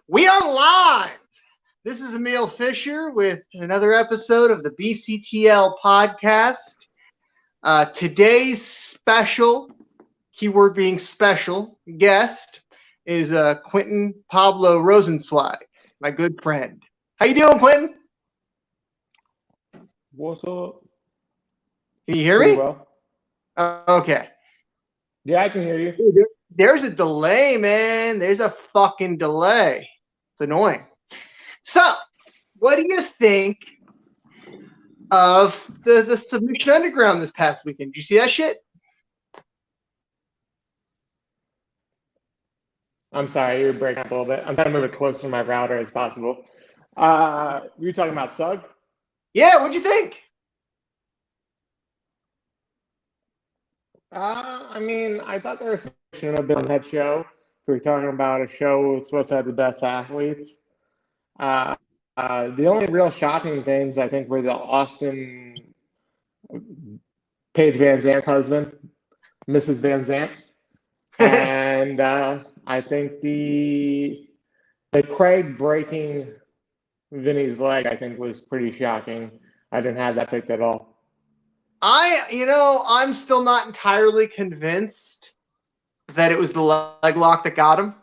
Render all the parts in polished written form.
We are live. This is Emil Fisher with another episode of the BCTL podcast. Today's special, keyword being special, guest is Quentin Pablo Rosenzweig, my good friend. How you doing, Quentin? What's up? Can you hear Pretty me? well. Okay. Yeah, I can hear you. There's a delay, man. There's a fucking delay. It's annoying. So, what do you think of the Submission Underground this past weekend? Did you see that shit? I'm sorry, you're breaking up a little bit. I'm trying to move it closer to my router as possible. Were you talking about Sug? Yeah, what'd you think? I thought there shouldn't have been that show. We're talking about a show that's supposed to have the best athletes. The only real shocking things, I think, were the Austin Paige Van Zant's husband, Mrs. Van Zant. And I think the Craig breaking Vinny's leg, I think, was pretty shocking. I didn't have that picked at all. I'm still not entirely convinced that it was the leg lock that got him.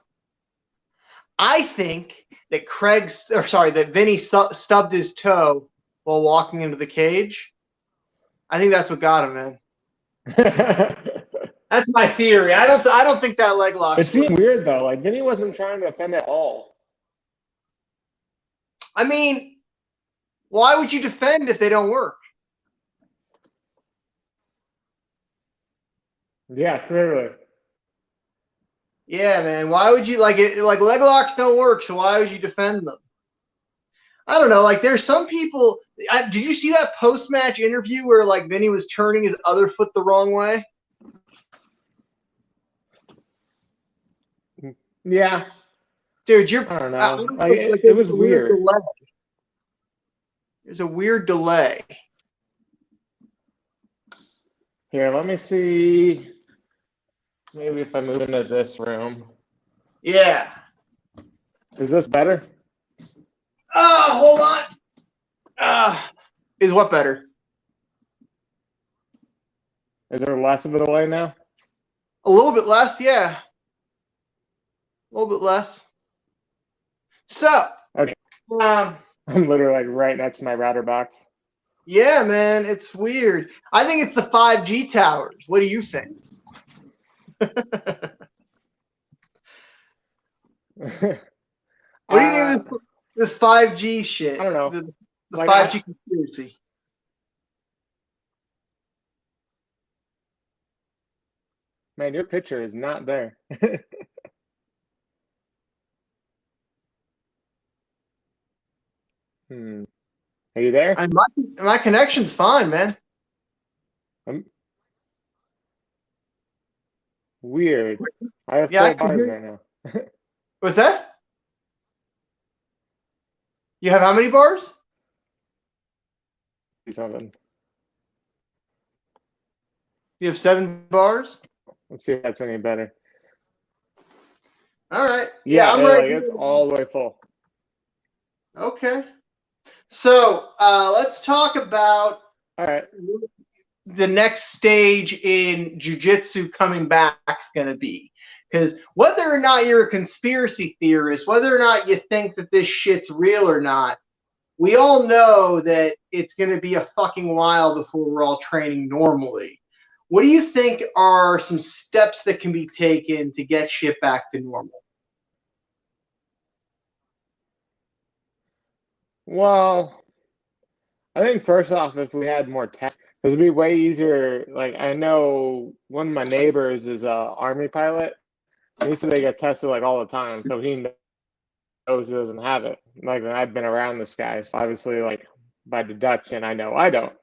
I think that that Vinny stubbed his toe while walking into the cage. I think that's what got him, man. That's my theory. I don't think that leg lock. It seemed weird though. Like Vinny wasn't trying to defend at all. I mean, why would you defend if they don't work? Yeah, clearly. Yeah, man. Why would you like leg locks don't work, so why would you defend them? I don't know. Like, there's some people. Did you see that post-match interview where like Vinny was turning his other foot the wrong way? Yeah, dude. I don't know. It was weird. Delay. There's a weird delay. Here, let me see. Maybe if I move into this room. Yeah. Is this better? Oh, hold on. Is what better? Is there less of a delay now? A little bit less, yeah. A little bit less. So. Okay. I'm literally like right next to my router box. Yeah, man, it's weird. I think it's the 5G towers. What do you think? What do you think of this 5G shit? I don't know. The like 5G conspiracy. Man, your picture is not there. Are you there? My connection's fine, man. Weird. I have 4 bars right now. What's that? You have how many bars? Something. You have 7 bars? Let's see if that's any better. All right. Yeah, I'm right. It's all the way full. Okay. So let's talk about the next stage in jiu-jitsu coming back is going to be. Because whether or not you're a conspiracy theorist, whether or not you think that this shit's real or not, we all know that it's going to be a fucking while before we're all training normally. What do you think are some steps that can be taken to get shit back to normal? Well, I think first off, if we had more tests, it would be way easier. Like, I know one of my neighbors is an Army pilot. He said they get tested like all the time, so he knows he doesn't have it. Like, I've been around this guy, so obviously, like, by deduction, I know I don't.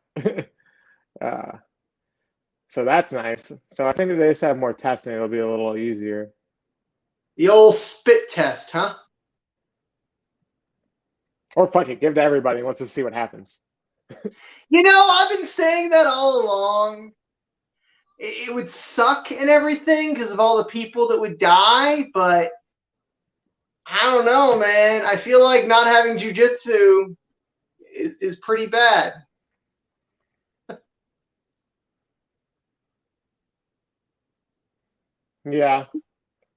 So that's nice. So I think if they just have more testing, it'll be a little easier. The old spit test, huh? Or fuck it, give it to everybody. Let's just see what happens. I've been saying that all along. It would suck and everything because of all the people that would die, but how don't know, man. I feel like not having jiu-jitsu is pretty bad. Yeah.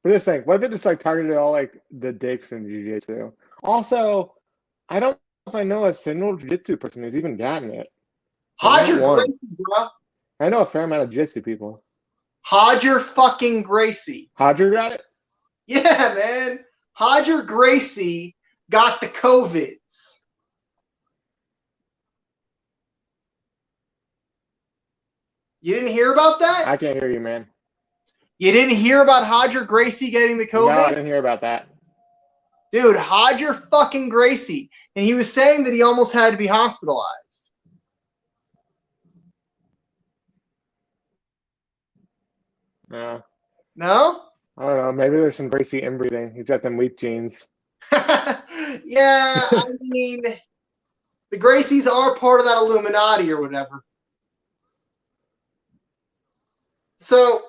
But just like, what if it just like targeted all like the dicks in jiu-jitsu? Also, I don't know if I know a single jiu-jitsu person who's even gotten it. Like, not Hodger one. Gracie, bro. I know a fair amount of jiu-jitsu people. Hodger fucking Gracie. Hodger got it? Yeah, man. Hodger Gracie got the COVIDs. You didn't hear about that? I can't hear you, man. You didn't hear about Hodger Gracie getting the COVID? No, I didn't hear about that. Dude, Hodger fucking Gracie. And he was saying that he almost had to be hospitalized. No. No? I don't know. Maybe there's some Gracie inbreeding. He's got them weak genes. Yeah, I mean, the Gracies are part of that Illuminati or whatever. So,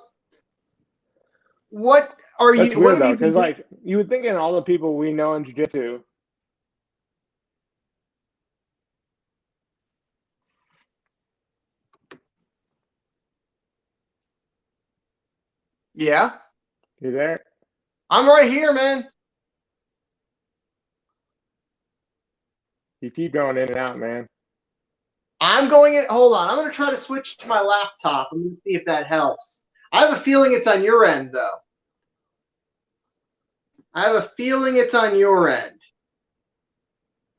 what are That's you? What weird have though, you been because doing? like you would think in all the people we know in jiu-jitsu. Yeah, You there? I'm right here, man. You keep going in and out, man. I'm going in. Hold on. I'm going to try to switch to my laptop. I'm going to see if that helps. I have a feeling it's on your end, though. I have a feeling it's on your end.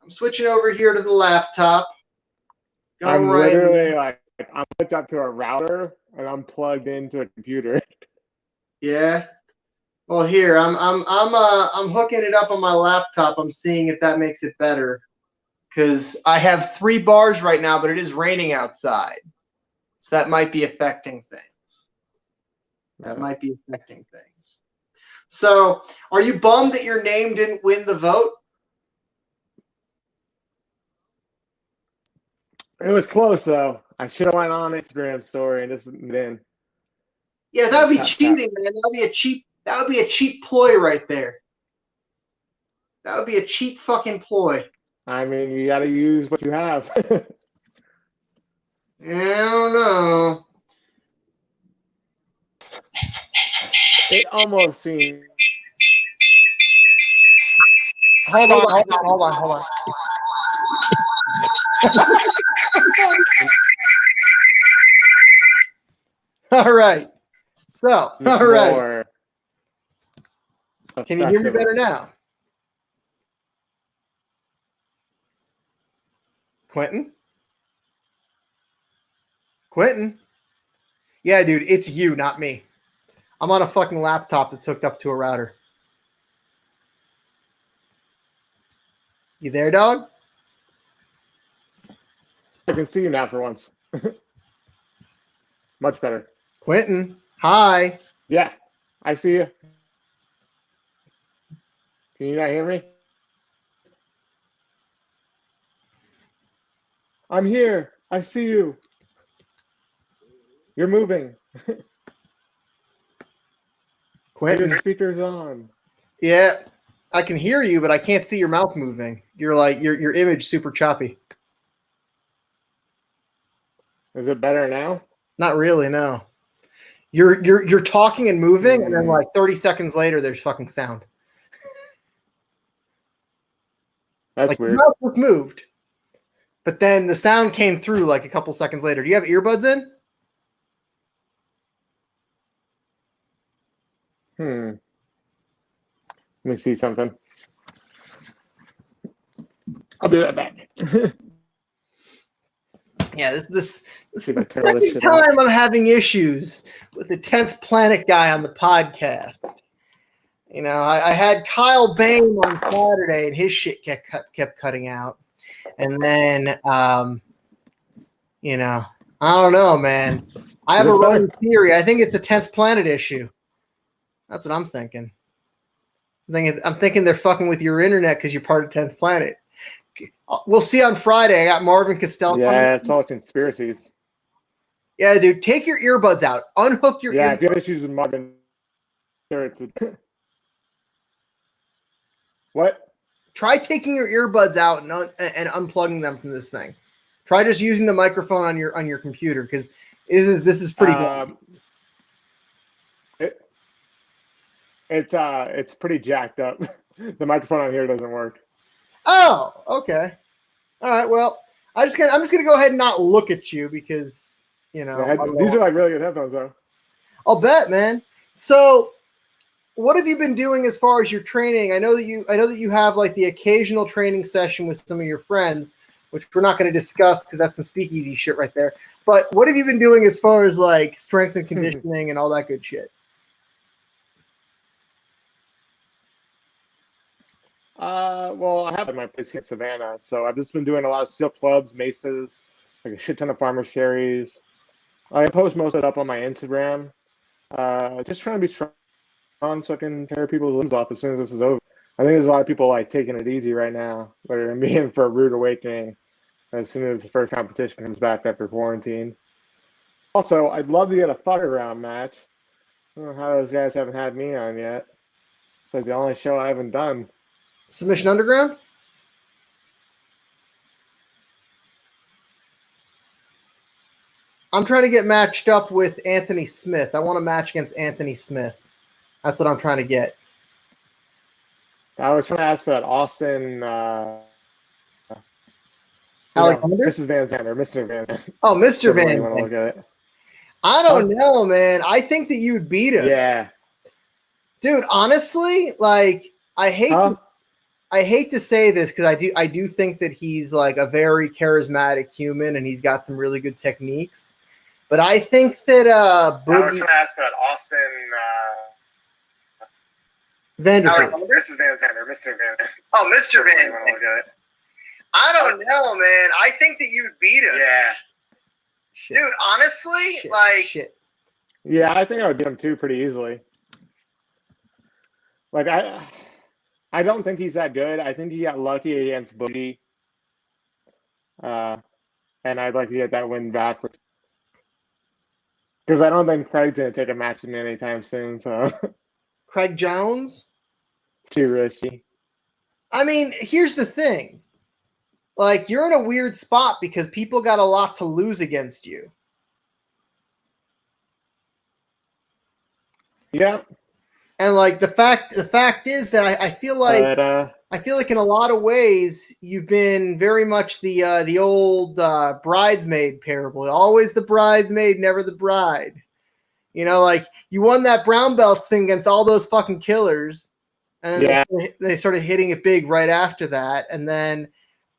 I'm switching over here to the laptop. I'm right literally in. like I'm hooked up to a router and I'm plugged into a computer. Yeah. Well, here I'm hooking it up on my laptop. I'm seeing if that makes it better because I have 3 bars right now, but it is raining outside, so that might be affecting things. That might be affecting things. So, are you bummed that your name didn't win the vote? It was close though. I should have went on Instagram story and just then. Yeah, that would be cheating, man. That would be a cheap. That would be a cheap ploy right there. That would be a cheap fucking ploy. I mean, you got to use what you have. I don't know. It almost seemed. Hold on. All right. So, all right. Can you hear me better now? Quentin? Quentin? Yeah, dude, it's you, not me. I'm on a fucking laptop that's hooked up to a router. You there, dog? I can see you now for once. Much better. Quentin, hi. Yeah, I see you. Can you not hear me? I'm here. I see you. You're moving. Quentin. Your speaker's on. Yeah, I can hear you, but I can't see your mouth moving. You're like your image super choppy. Is it better now? Not really, no. You're talking and moving, and then like 30 seconds later, there's fucking sound. That's like, weird. Your mouth was moved, but then the sound came through like a couple seconds later. Do you have earbuds in? Let me see something. I'll be right back. Yeah, this See if I turn second this shit time I'm having issues with the 10th Planet guy on the podcast. You know, I had Kyle Bain on Saturday, and his shit kept cutting out. And then, you know, I don't know, man. I have a running theory. I think it's a 10th Planet issue. That's what I'm thinking. I'm thinking they're fucking with your internet because you're part of 10th Planet. We'll see on Friday. I got Marvin Castell. Yeah, it's all conspiracies. Yeah, dude, take your earbuds out. Unhook your earbuds. If you have issues with Marvin, sure it's What? Try taking your earbuds out and unplugging them from this thing. Try just using the microphone on your computer because this is pretty good. It's pretty jacked up. The microphone on here doesn't work. Oh, okay. All right. Well, I'm just gonna go ahead and not look at you because these are like really good headphones though. I'll bet, man. So, what have you been doing as far as your training? I know that you have like the occasional training session with some of your friends, which we're not going to discuss because that's some speakeasy shit right there. But what have you been doing as far as like strength and conditioning and all that good shit? Well, I have my place in Savannah, so I've just been doing a lot of steel clubs, maces, like a shit ton of farmer's carries. I post most of it up on my Instagram. Just trying to be strong so I can tear people's limbs off as soon as this is over. I think there's a lot of people like taking it easy right now. They're gonna be in for a rude awakening as soon as the first competition comes back after quarantine. Also, I'd love to get a fuck around match. I don't know how those guys haven't had me on yet. It's like the only show I haven't done. Submission Underground? I'm trying to get matched up with Anthony Smith. I want to match against Anthony Smith. That's what I'm trying to get. I was trying to ask about Austin. Alexander? Mrs. Van Zandt or Mr. Van Zandt. Oh, Mr. Van Zandt. You want to look at it? I don't know, man. I think that you would beat him. Yeah. Dude, honestly, like I hate to say this because I do think that he's like a very charismatic human and he's got some really good techniques. But I think that I was going to ask about Austin Vanderbilt. Mrs. Van Zandt or Mr. Van Zandt. Oh, Mr. Van Zandt. Look at it. I don't know, man. I think that you would beat him. Yeah. Shit. Dude, honestly, shit. Yeah, I think I would beat him too pretty easily. Like I don't think he's that good. I think he got lucky against Booty. And I'd like to get that win back because I don't think Craig's gonna take a match in me anytime soon. So Craig Jones? Too risky. I mean, here's the thing. Like, you're in a weird spot because people got a lot to lose against you. Yeah. And like the fact is that I feel like in a lot of ways you've been very much the old bridesmaid parable. Always the bridesmaid, never the bride. You know, like you won that brown belt thing against all those fucking killers, and they started hitting it big right after that. And then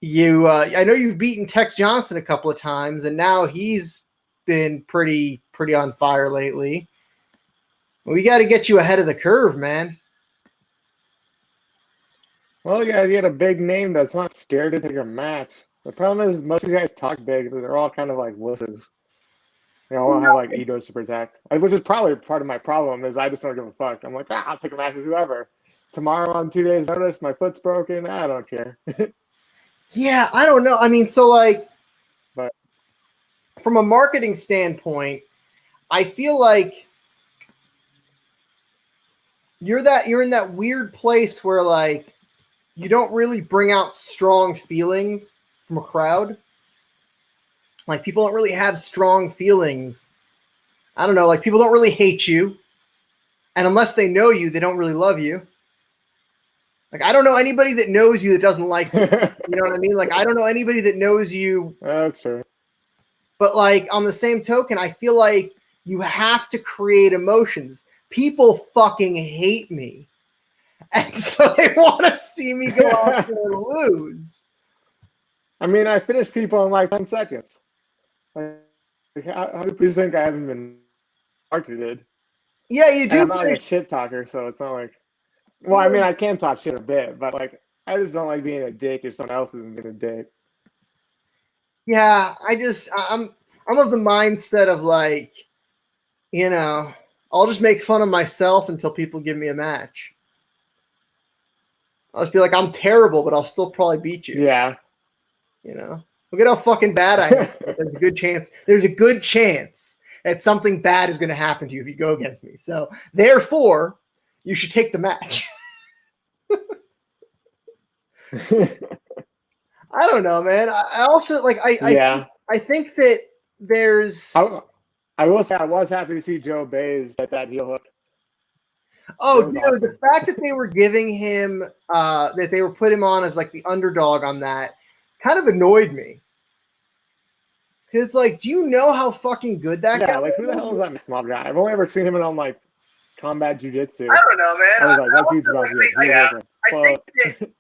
you, I know you've beaten Tex Johnson a couple of times, and now he's been pretty on fire lately. We got to get you ahead of the curve, man. Well, yeah, you had a big name that's not scared to take a match. The problem is most of these guys talk big, but they're all kind of like wusses. They all have like egos to protect, which is probably part of my problem. Is I just don't give a fuck. I'm like, I'll take a match with whoever. Tomorrow on 2 days' notice, my foot's broken. I don't care. Yeah, I don't know. I mean, so like, but from a marketing standpoint, I feel like you're in that weird place where like you don't really bring out strong feelings from a crowd. Like people don't really have strong feelings. I don't know, like people don't really hate you. And unless they know you, they don't really love you. Like I don't know anybody that knows you that doesn't like you. You know what I mean? Like I don't know anybody that knows you. That's true. But like on the same token, I feel like you have to create emotions. People fucking hate me. And so they want to see me go out there and lose. I mean, I finished people in like 10 seconds. Like, how do you think I haven't been marketed? Yeah, you do. And I'm not like a shit talker, so it's not like. Well, I mean, I can talk shit a bit, but like, I just don't like being a dick if someone else isn't being a dick. Yeah, I'm of the mindset of like, you know, I'll just make fun of myself until people give me a match. I'll just be like, I'm terrible, but I'll still probably beat you. Yeah. You know, look at how fucking bad I am. There's a good chance. There's a good chance that something bad is going to happen to you if you go against me. So therefore, you should take the match. I don't know, man. I also like I think that there's. I will say I was happy to see Joe Bays get that heel hook. Oh, dude, awesome. The fact that they were giving him that they were putting him on as like the underdog on that kind of annoyed me. Cause it's like, do you know how fucking good that guy is? Yeah, like who the hell is that mixed mob guy? I've only ever seen him in like combat jiu-jitsu. I don't know, man. I was like, that dude's about to get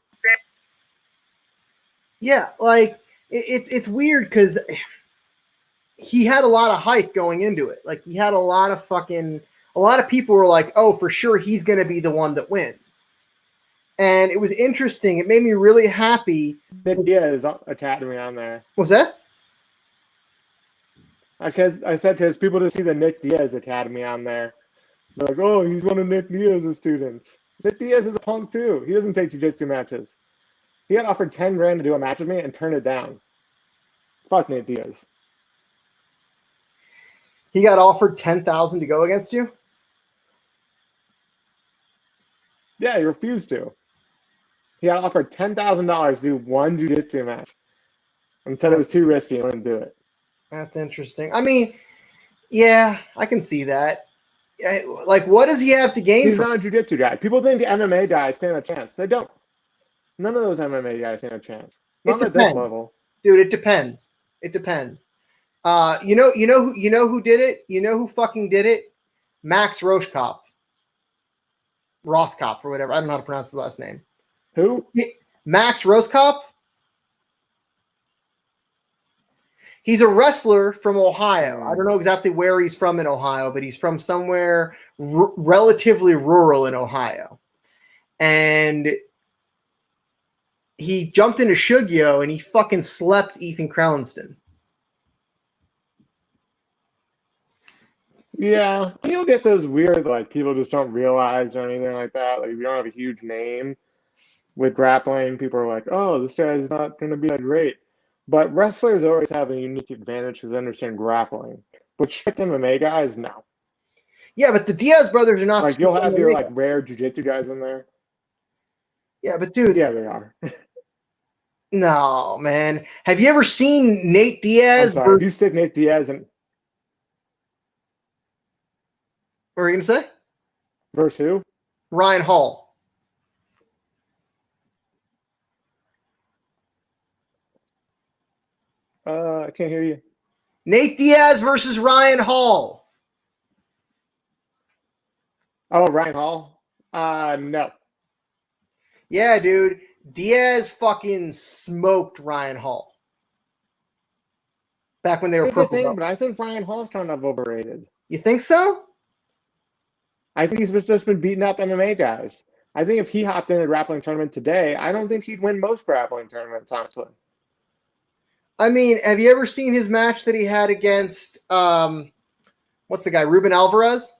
yeah, like it's weird because he had a lot of hype going into it. Like he had a lot of people were like, oh, for sure he's gonna be the one that wins. And it was interesting. It made me really happy. Nick Diaz Academy on there. What's that? I said to his people to see the Nick Diaz Academy on there. They're like, oh, he's one of Nick Diaz's students. Nick Diaz is a punk too. He doesn't take jiu-jitsu matches. He got offered 10 grand to do a match with me and turned it down. Fuck Nick Diaz. He got offered 10,000 to go against you? Yeah, he refused to. He got offered $10,000 to do one jiu-jitsu match and said it was too risky and wouldn't do it. That's interesting. I mean, yeah, I can see that. Like, what does he have to gain? He's not a jiu-jitsu guy. People think the MMA guys stand a chance. They don't. None of those MMA guys stand a chance. Not at this level. Dude, it depends. It depends. You know who did it? You know who fucking did it? Max Roskopf. Roskopf or whatever. I don't know how to pronounce his last name. Who? Max Roskopf. He's a wrestler from Ohio. I don't know exactly where he's from in Ohio, but he's from somewhere relatively rural in Ohio. And he jumped into Shugyo and he fucking slept Ethan Krelenston. Yeah, you'll get those weird, like, people just don't realize or anything like that. Like, if you don't have a huge name with grappling, people are like, oh, this guy's not going to be that great. But wrestlers always have a unique advantage because they understand grappling. But strict MMA guys, no. Yeah, but the Diaz brothers are not. Like, you'll have your, like, rare jiu-jitsu guys in there. Yeah, but dude. Yeah, they are. No, man. Have you ever seen Nate Diaz? I'm sorry, if you stick Nate Diaz in... What were you going to say? Versus who? Ryan Hall. I can't hear you. Nate Diaz versus Ryan Hall. Oh, Ryan Hall? No. Yeah, dude. Diaz fucking smoked Ryan Hall. Back when they were purple. But I think Ryan Hall's kind of overrated. You think so? I think he's just been beating up MMA guys. I think if he hopped in a grappling tournament today, I don't think he'd win most grappling tournaments, honestly. I mean, have you ever seen his match that he had against, what's the guy, Ruben Alvarez?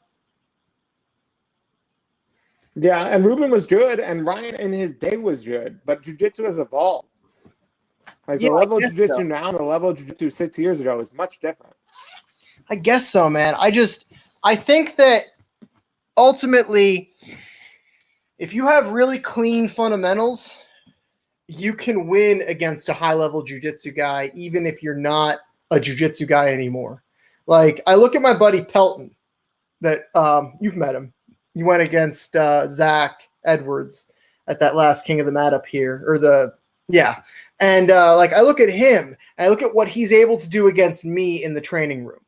Yeah, and Ruben was good, and Ryan in his day was good, but jiu-jitsu has evolved. Like, the level of jiu-jitsu now and the level of jiu-jitsu 6 years ago is much different. I guess so, man. I think that ultimately, if you have really clean fundamentals, you can win against a high-level jiu-jitsu guy, even if you're not a jiu-jitsu guy anymore. Like, I look at my buddy Pelton, that you've met him. You went against Zach Edwards at that last King of the Mat up here, and like, I look at him, and I look at what he's able to do against me in the training room,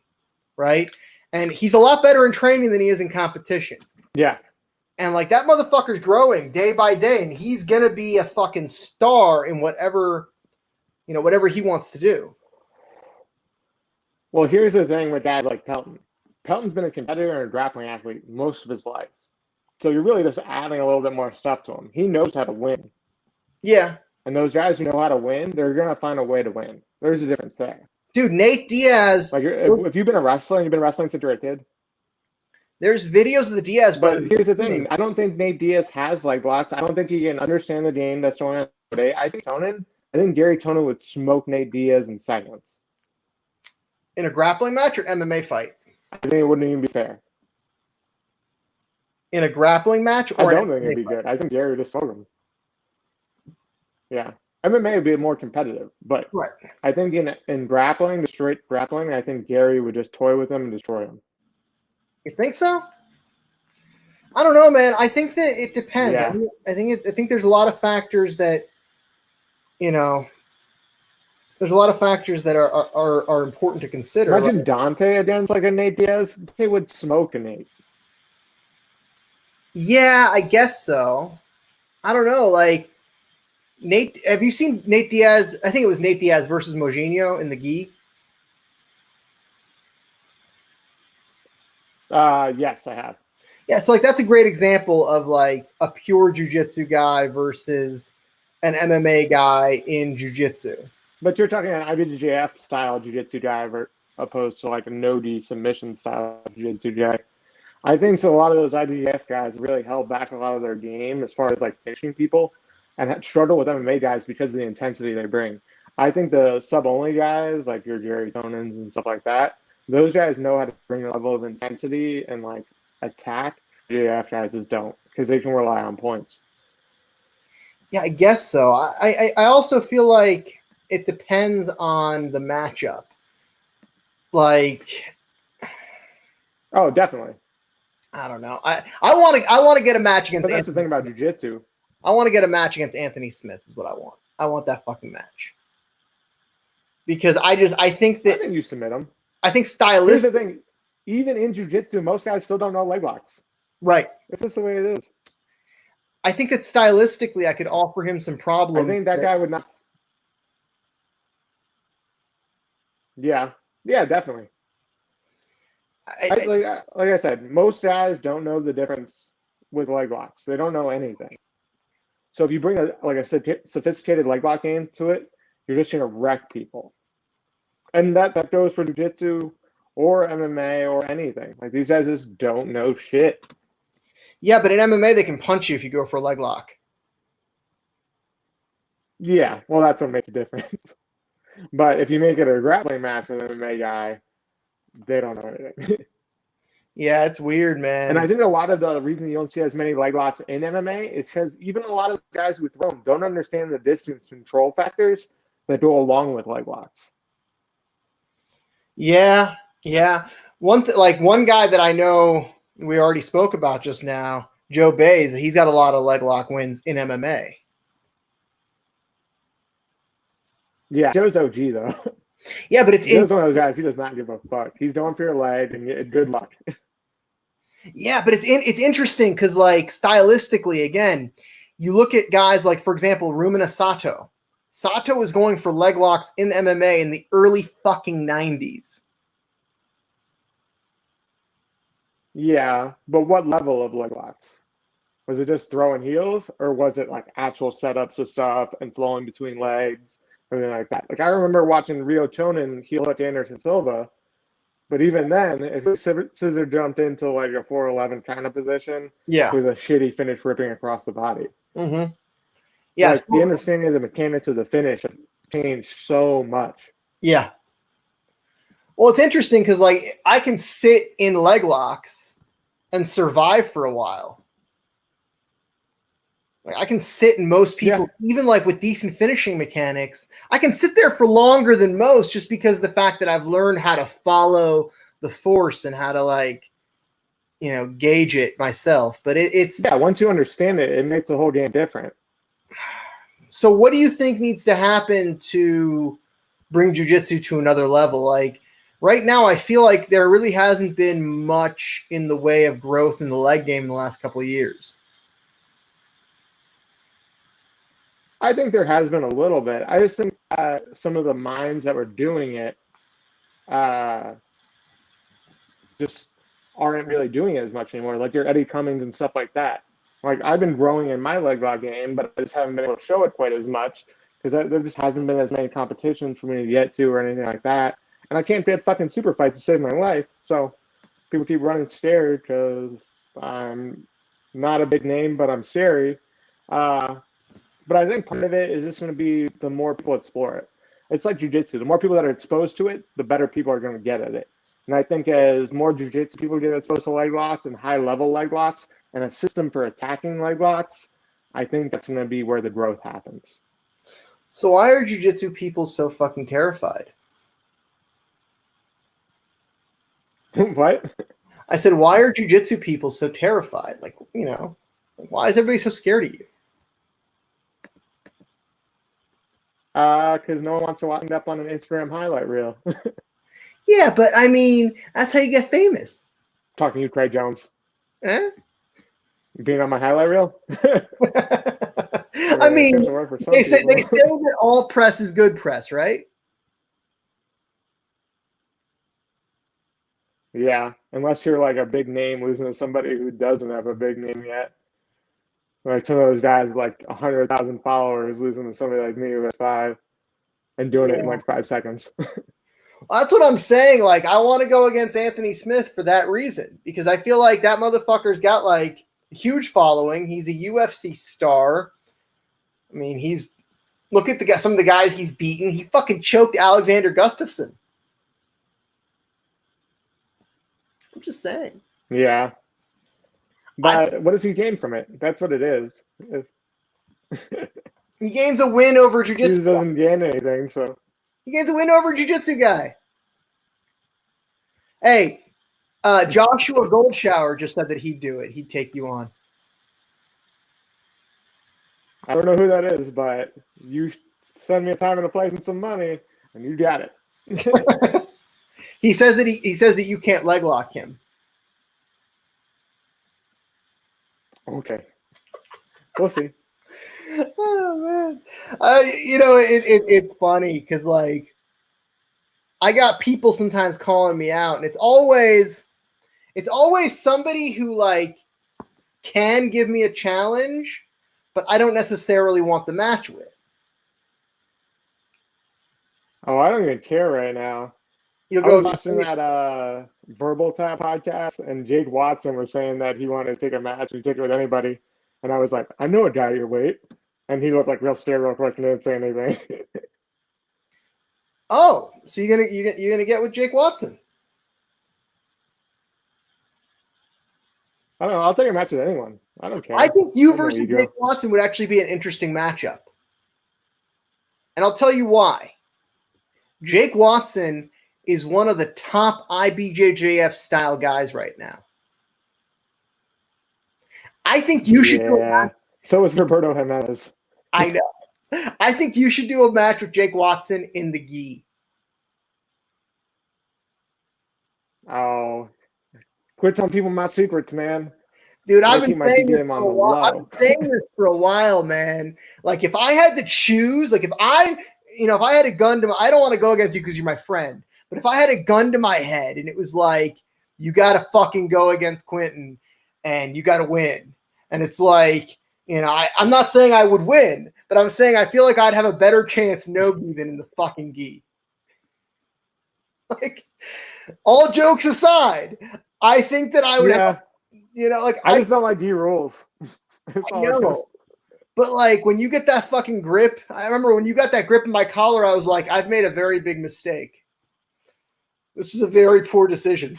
right? And he's a lot better in training than he is in competition. Yeah. And like, that motherfucker's growing day by day, and he's gonna be a fucking star in whatever he wants to do. Well, here's the thing with guys like Pelton. Pelton's been a competitor and a grappling athlete most of his life. So you're really just adding a little bit more stuff to him. He knows how to win. Yeah. And those guys who know how to win, they're going to find a way to win. There's a difference there. Dude, Nate Diaz. Like, if you've been a wrestler and you've been wrestling since you were a kid. There's videos of the Diaz brothers. But here's the thing. I don't think Nate Diaz has like blocks. I don't think he can understand the game that's going on today. I think Gary Tonin would smoke Nate Diaz in seconds. In a grappling match or MMA fight? I think it wouldn't even be fair. In a grappling match? Or I don't think it'd be good. I think Gary would just smoke him. Yeah. MMA would be more competitive, but Right. I think in grappling, the straight grappling, I think Gary would just toy with him and destroy him. You think so? I don't know, man. I think that it depends. Yeah. I think there's a lot of factors that, there's a lot of factors that are important to consider. Imagine Like, Dante against like a Nate Diaz. They would smoke a Nate. yeah, I guess so. I don't know. Like Nate, have you seen Nate Diaz? I think it was Nate Diaz versus Mojinho in the gi. Yes, I have. Yeah, so like that's a great example of like a pure jujitsu guy versus an MMA guy in jujitsu. But you're talking an IBJJF style jiu-jitsu guy opposed to like a no-D submission style jiu-jitsu guy. I think so a lot of those IBJJF guys really held back a lot of their game as far as like finishing people and had struggled with MMA guys because of the intensity they bring. I think the sub-only guys, like your Jerry Tonans and stuff like that, those guys know how to bring a level of intensity and like attack. JF guys just don't because they can rely on points. Yeah, I guess so. I also feel like it depends on the matchup. Like, Oh, definitely. I don't know. I want to get a match against. But that's the thing about Smith. jiu-jitsu. I want to get a match against Anthony Smith. Is what I want. I want that fucking match because I think that I think you submit them. I think Here's the stylistic. thing: even in jiu-jitsu, most guys still don't know leg locks. Right. It's just the way it is. I think that stylistically, I could offer him some problems. I think that guy would not. Yeah, yeah, definitely. Like I said, most guys don't know the difference with leg locks. They don't know anything. So if you bring a sophisticated leg lock game to it, you're just gonna wreck people. And that goes for jiu-jitsu or MMA or anything. Like these guys just don't know shit. Yeah, but in MMA they can punch you if you go for a leg lock. Yeah, well that's what makes a difference. But if you make it a grappling match with an MMA guy, they don't know anything. Yeah, it's weird, man. And I think a lot of the reason you don't see as many leg locks in MMA is because even a lot of guys who throw them don't understand the distance control factors that go along with leg locks. Yeah. One guy that I know we already spoke about just now, Joe Bays. He's got a lot of leg lock wins in MMA. Yeah, Joe's OG though. Yeah, but Joe's one of those guys. He does not give a fuck. He's going for your leg, and good luck. Yeah, but it's interesting because like stylistically, again, you look at guys like, for example, Rumina Sato. Sato was going for leg locks in MMA in the early fucking 90s. Yeah, but what level of leg locks? Was it just throwing heels, or was it like actual setups of stuff and flowing between legs, everything like that? Like I remember watching Rio Chonin heel hook Anderson Silva, but even then, if he scissor jumped into like a 411 kind of position, Yeah, with a shitty finish ripping across the body. Mm-hmm. Yeah, like the understanding of the mechanics of the finish changed so much. Yeah. Well, it's interesting because like I can sit in leg locks and survive for a while. Like I can sit in most people, even like with decent finishing mechanics, I can sit there for longer than most just because of the fact that I've learned how to follow the force and how to like, gauge it myself. But it's once you understand it, it makes the whole game different. So what do you think needs to happen to bring jiu-jitsu to another level? Like right now, I feel like there really hasn't been much in the way of growth in the leg game in the last couple of years. I think there has been a little bit. I just think some of the minds that were doing it just aren't really doing it as much anymore. Like your Eddie Cummings and stuff like that. Like I've been growing in my leg lock game, but I just haven't been able to show it quite as much because there just hasn't been as many competitions for me to get to or anything like that. And I can't get fucking super fights to save my life. So people keep running scared because I'm not a big name, but I'm scary. But I think part of it is just going to be the more people explore it. It's like jiu-jitsu. The more people that are exposed to it, the better people are going to get at it. And I think as more jiu-jitsu people get exposed to leg locks and high-level leg locks and a system for attacking leg locks, I think that's going to be where the growth happens. So why are jiu-jitsu people so fucking terrified? What? I said, why are jiu-jitsu people so terrified? Like, why is everybody so scared of you? Because no one wants to wind up on an Instagram highlight reel. Yeah, but I mean, that's how you get famous. Talking to you, Craig Jones. Eh? Being on my highlight reel? I mean, they say that all press is good press, right? Yeah, unless you're like a big name losing to somebody who doesn't have a big name yet. Like some of those guys, like 100,000 followers, losing to somebody like me who has 5 and doing it in like 5 seconds. That's what I'm saying. Like, I want to go against Anthony Smith for that reason, because I feel like that motherfucker's got like a huge following. He's a UFC star. I mean, look at some of the guys he's beaten. He fucking choked Alexander Gustafsson. I'm just saying. Yeah. But what does he gain from it? That's what it is. He gains a win over jiu-jitsu. He doesn't gain anything, so. He gains a win over jiu-jitsu guy. Hey, Joshua Goldshower just said that he'd do it. He'd take you on. I don't know who that is, but you send me a time and a place and some money, and you got it. He says that you can't leg lock him. Okay, we'll see. Oh man, it's funny because like I got people sometimes calling me out, and it's always somebody who like can give me a challenge, but I don't necessarily want the match with. Oh, I don't even care right now. I was watching that Verbal Tap podcast, and Jake Watson was saying that he wanted to take a match and take it with anybody. And I was like, I know a guy your weight. And he looked like real scared real quick and didn't say anything. Oh, so you're gonna get with Jake Watson? I don't know. I'll take a match with anyone. I don't care. I think you versus Jake Watson would actually be an interesting matchup. And I'll tell you why. Jake Watson is one of the top IBJJF style guys right now. I think you should do a match. So is Roberto Jimenez. I know. I think you should do a match with Jake Watson in the gi. Oh, quit telling people my secrets, man. Dude, I've been saying this for a while. I've been saying this for a while, man. Like, if I had to choose, like, if I had a gun to I don't want to go against you because you're my friend, but if I had a gun to my head and it was like, you got to fucking go against Quentin and you got to win. And it's like, I'm not saying I would win, but I'm saying I feel like I'd have a better chance no gi than in the fucking gi. Like, all jokes aside, I think that I would have, I just don't like gi rules. I know. But like when you get that fucking grip, I remember when you got that grip in my collar, I was like, I've made a very big mistake. This was a very poor decision.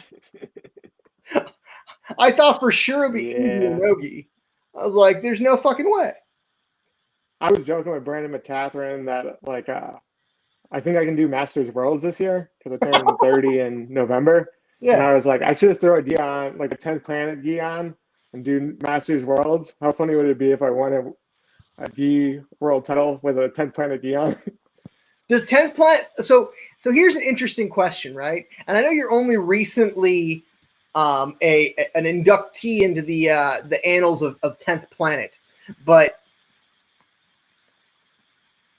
I thought for sure it'd be easy in no-gi. I was like, there's no fucking way. I was joking with Brandon McCatherine that like I think I can do Masters Worlds this year because I turned 30 in November. Yeah. And I was like, I should just throw a gi on, like a 10th Planet gi on, and do Masters Worlds. How funny would it be if I won a gi world title with a 10th Planet gi on? Does 10th Planet? So here's an interesting question, right? And I know you're only recently an inductee into the annals of 10th Planet, but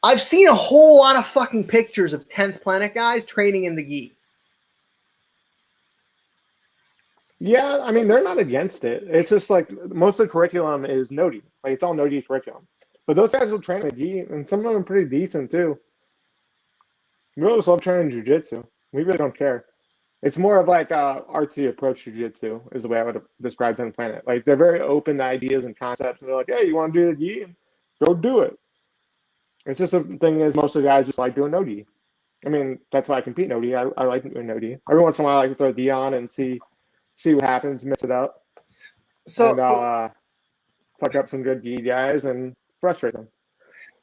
I've seen a whole lot of fucking pictures of 10th Planet guys training in the gi. Yeah, I mean, they're not against it. It's just like most of the curriculum is no-gi. Like, it's all no-gi curriculum. But those guys will train in the gi, and some of them are pretty decent, too. We all just love training jiu-jitsu. We really don't care. It's more of like artsy approach to jiu-jitsu is the way I would describe 10th Planet. Like, they're very open to ideas and concepts, and they're like, hey, you want to do the gi? Go do it. It's just the thing is most of the guys just like doing no-gi. I mean, that's why I compete no-gi. I like doing no-gi. Every once in a while, I like to throw gi on and see what happens, mix it up. So and I'll fuck up some good gi guys and frustrate them.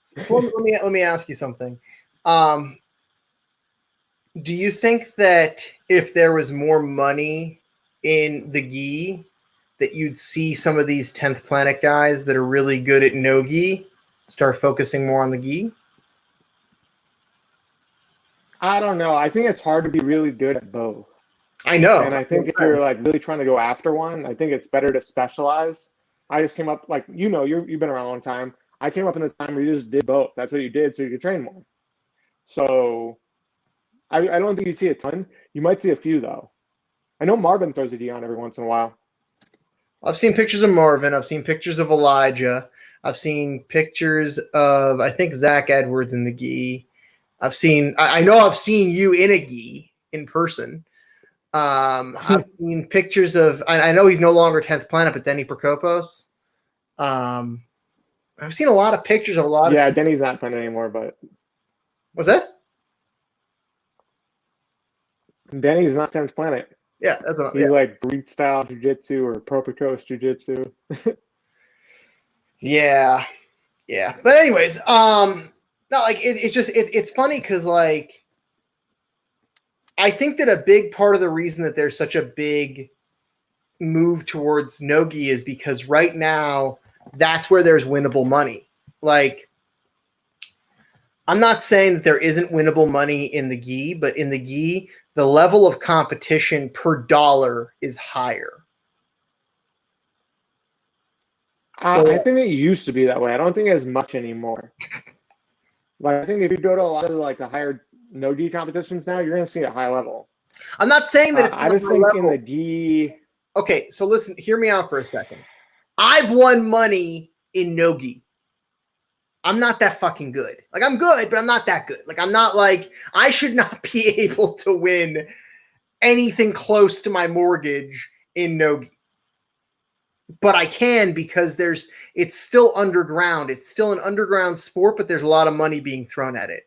So let me ask you something. Do you think that if there was more money in the gi, that you'd see some of these 10th planet guys that are really good at no gi start focusing more on the gi? I don't know. I think it's hard to be really good at both. I know. And I think if you're like really trying to go after one, I think it's better to specialize. I just came up like you've been around a long time. I came up in the time where you just did both. That's what you did, so you could train more. So I don't think you see a ton. You might see a few though. I know Marvin throws a D on every once in a while. I've seen pictures of Marvin. I've seen pictures of Elijah. I've seen pictures of I think Zach Edwards in the gi. I know I've seen you in a gi in person. I've seen pictures of. I know he's no longer 10th Planet, but Denny Prokopos. I've seen a lot of pictures of a lot. Yeah, Denny's not playing anymore, but what's that? Denny's not 10th Planet. Yeah, that's what he's like Greek style jiu-jitsu or Propicos jiu-jitsu. Yeah. But anyways, no, like it's funny because like I think that a big part of the reason that there's such a big move towards no-gi is because right now that's where there's winnable money. Like, I'm not saying that there isn't winnable money in the gi, but in the gi, the level of competition per dollar is higher. So, I think it used to be that way. I don't think it's much anymore. Like, I think if you go to a lot of like the higher no-gi competitions now, you're going to see a high level. I'm not saying that it's I just think level. In the gi. Okay, so listen, hear me out for a second. I've won money in no-gi. I'm not that fucking good. Like, I'm good, but I'm not that good. Like, I'm not like, I should not be able to win anything close to my mortgage in no-gi. But I can because it's still underground. It's still an underground sport, but there's a lot of money being thrown at it.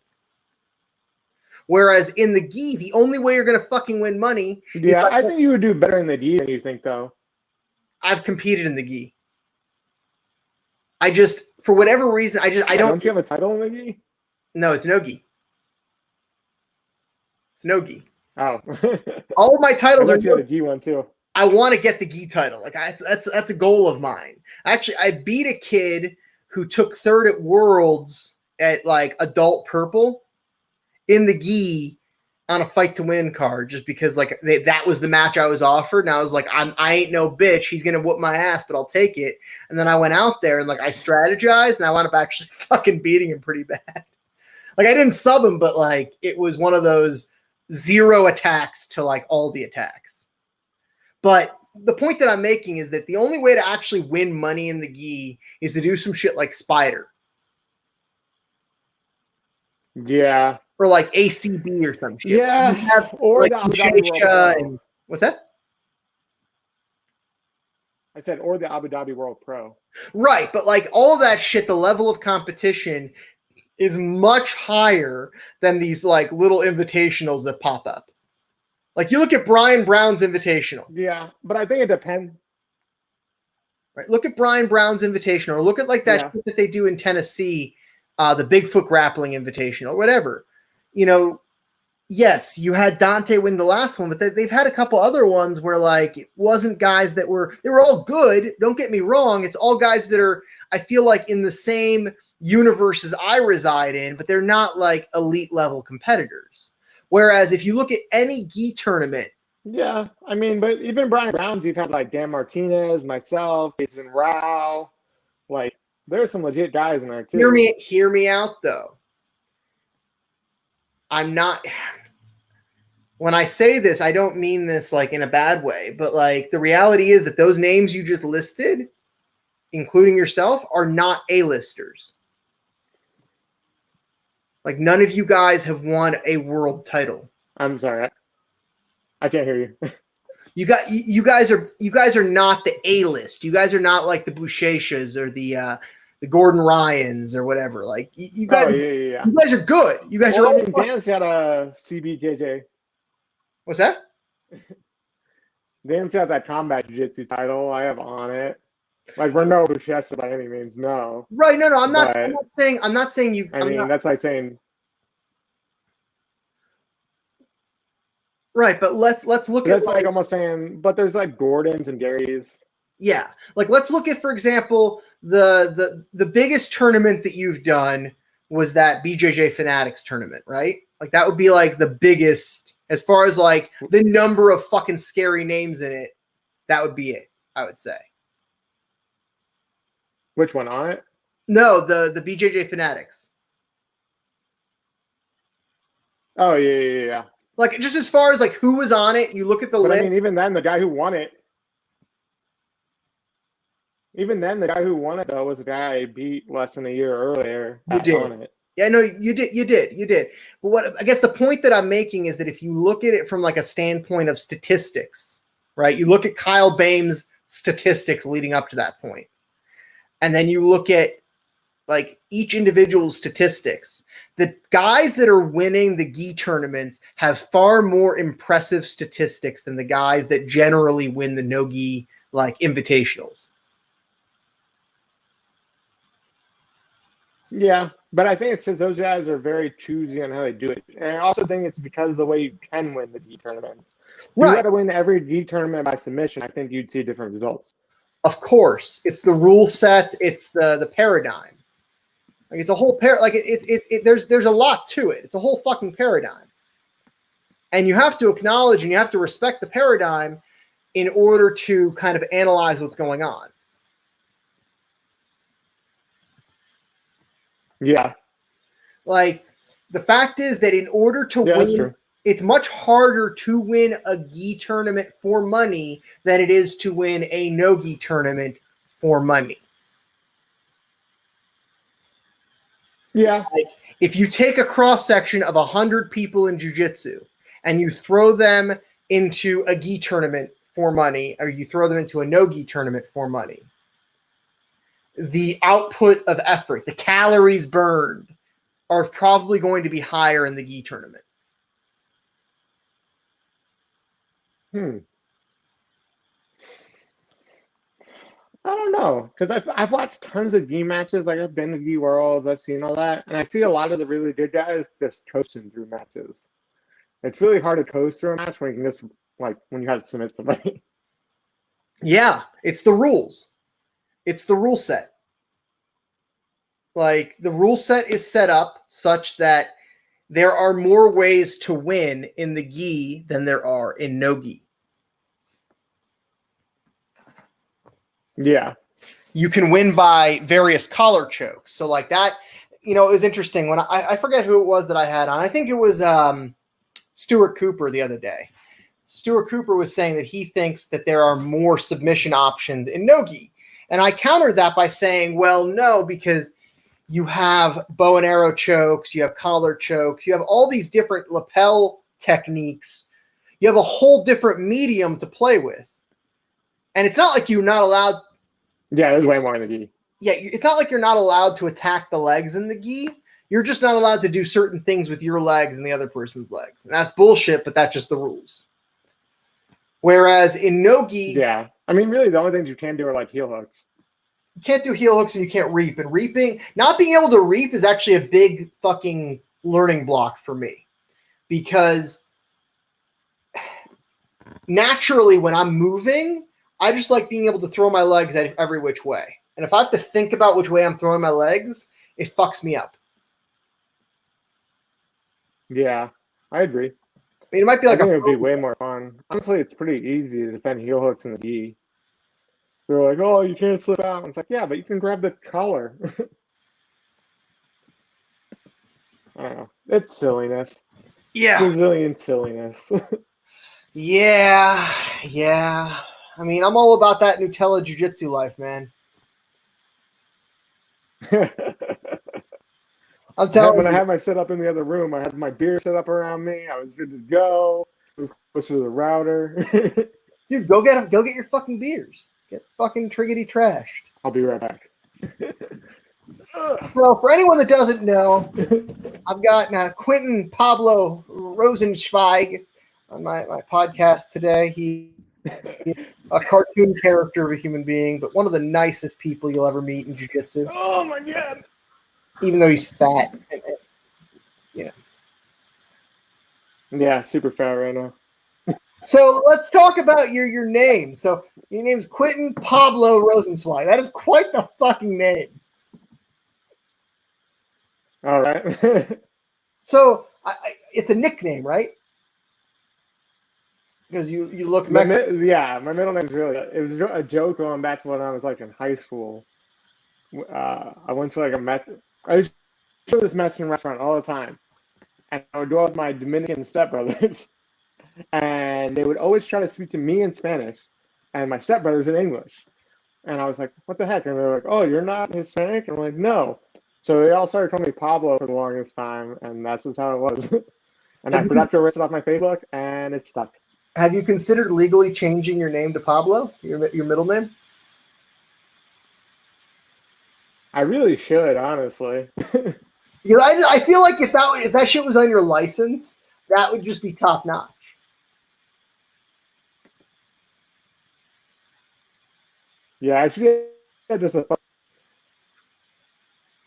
Whereas in the gi, the only way you're going to fucking win money. Yeah, I think you would do better in the gi than you think, though. I've competed in the gi. I just, for whatever reason, I don't. Don't you have a title in the gi? No, it's no gi. It's no gi. Oh. All of my titles are. You had a gi one too. I want to get the gi title. Like that's a goal of mine. Actually, I beat a kid who took third at Worlds at like adult purple in the gi on a fight to win card, just because like that was the match I was offered, and I was like, I ain't no bitch. He's gonna whoop my ass, but I'll take it. And then I went out there and like I strategized, and I wound up actually fucking beating him pretty bad. Like I didn't sub him, but like it was one of those 0 attacks to like all the attacks. But the point that I'm making is that the only way to actually win money in the gi is to do some shit like Spider. Yeah. Or like ACB or some shit. Yeah. Or like the Abu Dhabi World Pro. And what's that? I said, or the Abu Dhabi World Pro. Right. But like all of that shit, the level of competition is much higher than these like little invitationals that pop up. Like you look at Brian Brown's Invitational. Yeah, but I think it depends. Right. Look at Brian Brown's Invitational, or look at like that shit that they do in Tennessee, the Bigfoot Grappling Invitational, or whatever. You know, yes, you had Dante win the last one, but they've had a couple other ones where like it wasn't guys that they were all good. Don't get me wrong. It's all guys that are, I feel like, in the same universe as I reside in, but they're not like elite level competitors. Whereas if you look at any gi tournament. Yeah, I mean, but even Brian Brown's, you've had like Dan Martinez, myself, Jason Rao. Like, there's some legit guys in there too. Hear me out though. I'm not. When I say this, I don't mean this like in a bad way, but like the reality is that those names you just listed, including yourself, are not A-listers. Like none of you guys have won a world title. I'm sorry, I can't hear you. You guys are not the A-list. You guys are not like the Bouchechas or the Gordon Ryans or whatever. Like you guys, yeah. You guys are good. You guys are. I mean, Dan's got a CBJJ. What's that? Dan's got that combat jiu-jitsu title. I have on it. Like we're no Buchecha by any means, no. Right? No, I'm not saying you. I mean, that's like saying. Right, but let's look at. That's like almost saying, but there's like Gordons and Garys. Yeah, like let's look at, for example, the biggest tournament that you've done was that BJJ Fanatics tournament, right? Like that would be like the biggest as far as like the number of fucking scary names in it. That would be it, I would say. Which one on it? No, the BJJ Fanatics. Oh yeah. Like just as far as like who was on it, you look at the list. I mean, even then, the guy who won it. Even then, the guy who won it though was a guy I beat less than a year earlier. You did. On it. Yeah, no, you did. But what I guess the point that I'm making is that if you look at it from like a standpoint of statistics, right? You look at Kyle Bame's statistics leading up to that point, and then you look at like each individual's statistics. The guys that are winning the gi tournaments have far more impressive statistics than the guys that generally win the no gi like invitationals. Yeah, but I think it's because those guys are very choosy on how they do it. And I also think it's because of the way you can win the gi tournaments. If you had to win every gi tournament by submission, I think you'd see different results. Of course. It's the rule sets, it's the paradigm. Like it's a whole there's a lot to it. It's a whole fucking paradigm. And you have to acknowledge and you have to respect the paradigm in order to kind of analyze what's going on. Yeah. Like the fact is that in order to win, it's much harder to win a gi tournament for money than it is to win a no gi tournament for money. Yeah. Like if you take a cross section of 100 people in jiu-jitsu and you throw them into a gi tournament for money, or you throw them into a no gi tournament for money, the output of effort, the calories burned, are probably going to be higher in the gi tournament. I don't know, because I've watched tons of gi matches. Like I've been to gi worlds, I've seen all that, and I see a lot of the really good guys just coasting through matches. It's really hard to coast through a match when you can just when you have to submit somebody. Yeah, it's the rules. It's the rule set. Like the rule set is set up such that there are more ways to win in the gi than there are in no gi. Yeah. You can win by various collar chokes. So like that, it was interesting when I forget who it was that I had on. I think it was Stuart Cooper the other day. Stuart Cooper was saying that he thinks that there are more submission options in no gi. And I countered that by saying, well, no, because you have bow and arrow chokes, you have collar chokes, you have all these different lapel techniques. You have a whole different medium to play with. And it's not like you're not allowed. Yeah, there's way more in the gi. Yeah, it's not like you're not allowed to attack the legs in the gi. You're just not allowed to do certain things with your legs and the other person's legs. And that's bullshit, but that's just the rules. Whereas in no gi. Yeah. I mean, really, the only things you can do are like heel hooks. You can't do heel hooks and you can't reap. And reaping, not being able to reap is actually a big fucking learning block for me. Because naturally when I'm moving, I just like being able to throw my legs at every which way. And if I have to think about which way I'm throwing my legs, it fucks me up. Yeah, I agree. I mean, it might be like I think it would be way more fun. Honestly, it's pretty easy to defend heel hooks in the gi. They're like, oh, you can't slip out. And it's like, yeah, but you can grab the collar. I don't know. It's silliness. Yeah. Brazilian silliness. Yeah. I mean, I'm all about that Nutella jiu-jitsu life, man. I'm telling you. When I had my setup in the other room, I had my beer set up around me. I was good to go. Close to the router. Dude, go get your fucking beers. Get fucking triggity trashed. I'll be right back. So, for anyone that doesn't know, I've got Quentin Pablo Rosenzweig on my podcast today. A cartoon character of a human being, but one of the nicest people you'll ever meet in jiu-jitsu. Oh my god! Even though he's fat, Yeah, super fat right now. So let's talk about your name. So your name's Quentin Pablo Rosenzweig. That is quite the fucking name. All right. So it's a nickname, right? Because you look Mexican. Yeah, my middle name's really. It was a joke going back to when I was like in high school. I went to like I used to go to this Mexican restaurant all the time, and I would go with my Dominican stepbrothers, and they would always try to speak to me in Spanish, and my stepbrothers in English. And I was like, "What the heck?" And they're like, "Oh, you're not Hispanic?" And I'm like, "No." So they all started calling me Pablo for the longest time, and that's just how it was. And I forgot to erase it off my Facebook, and it stuck. Have you considered legally changing your name to Pablo, your middle name? I really should, honestly. Because I feel like if that shit was on your license, that would just be top notch. Yeah, I should get just a.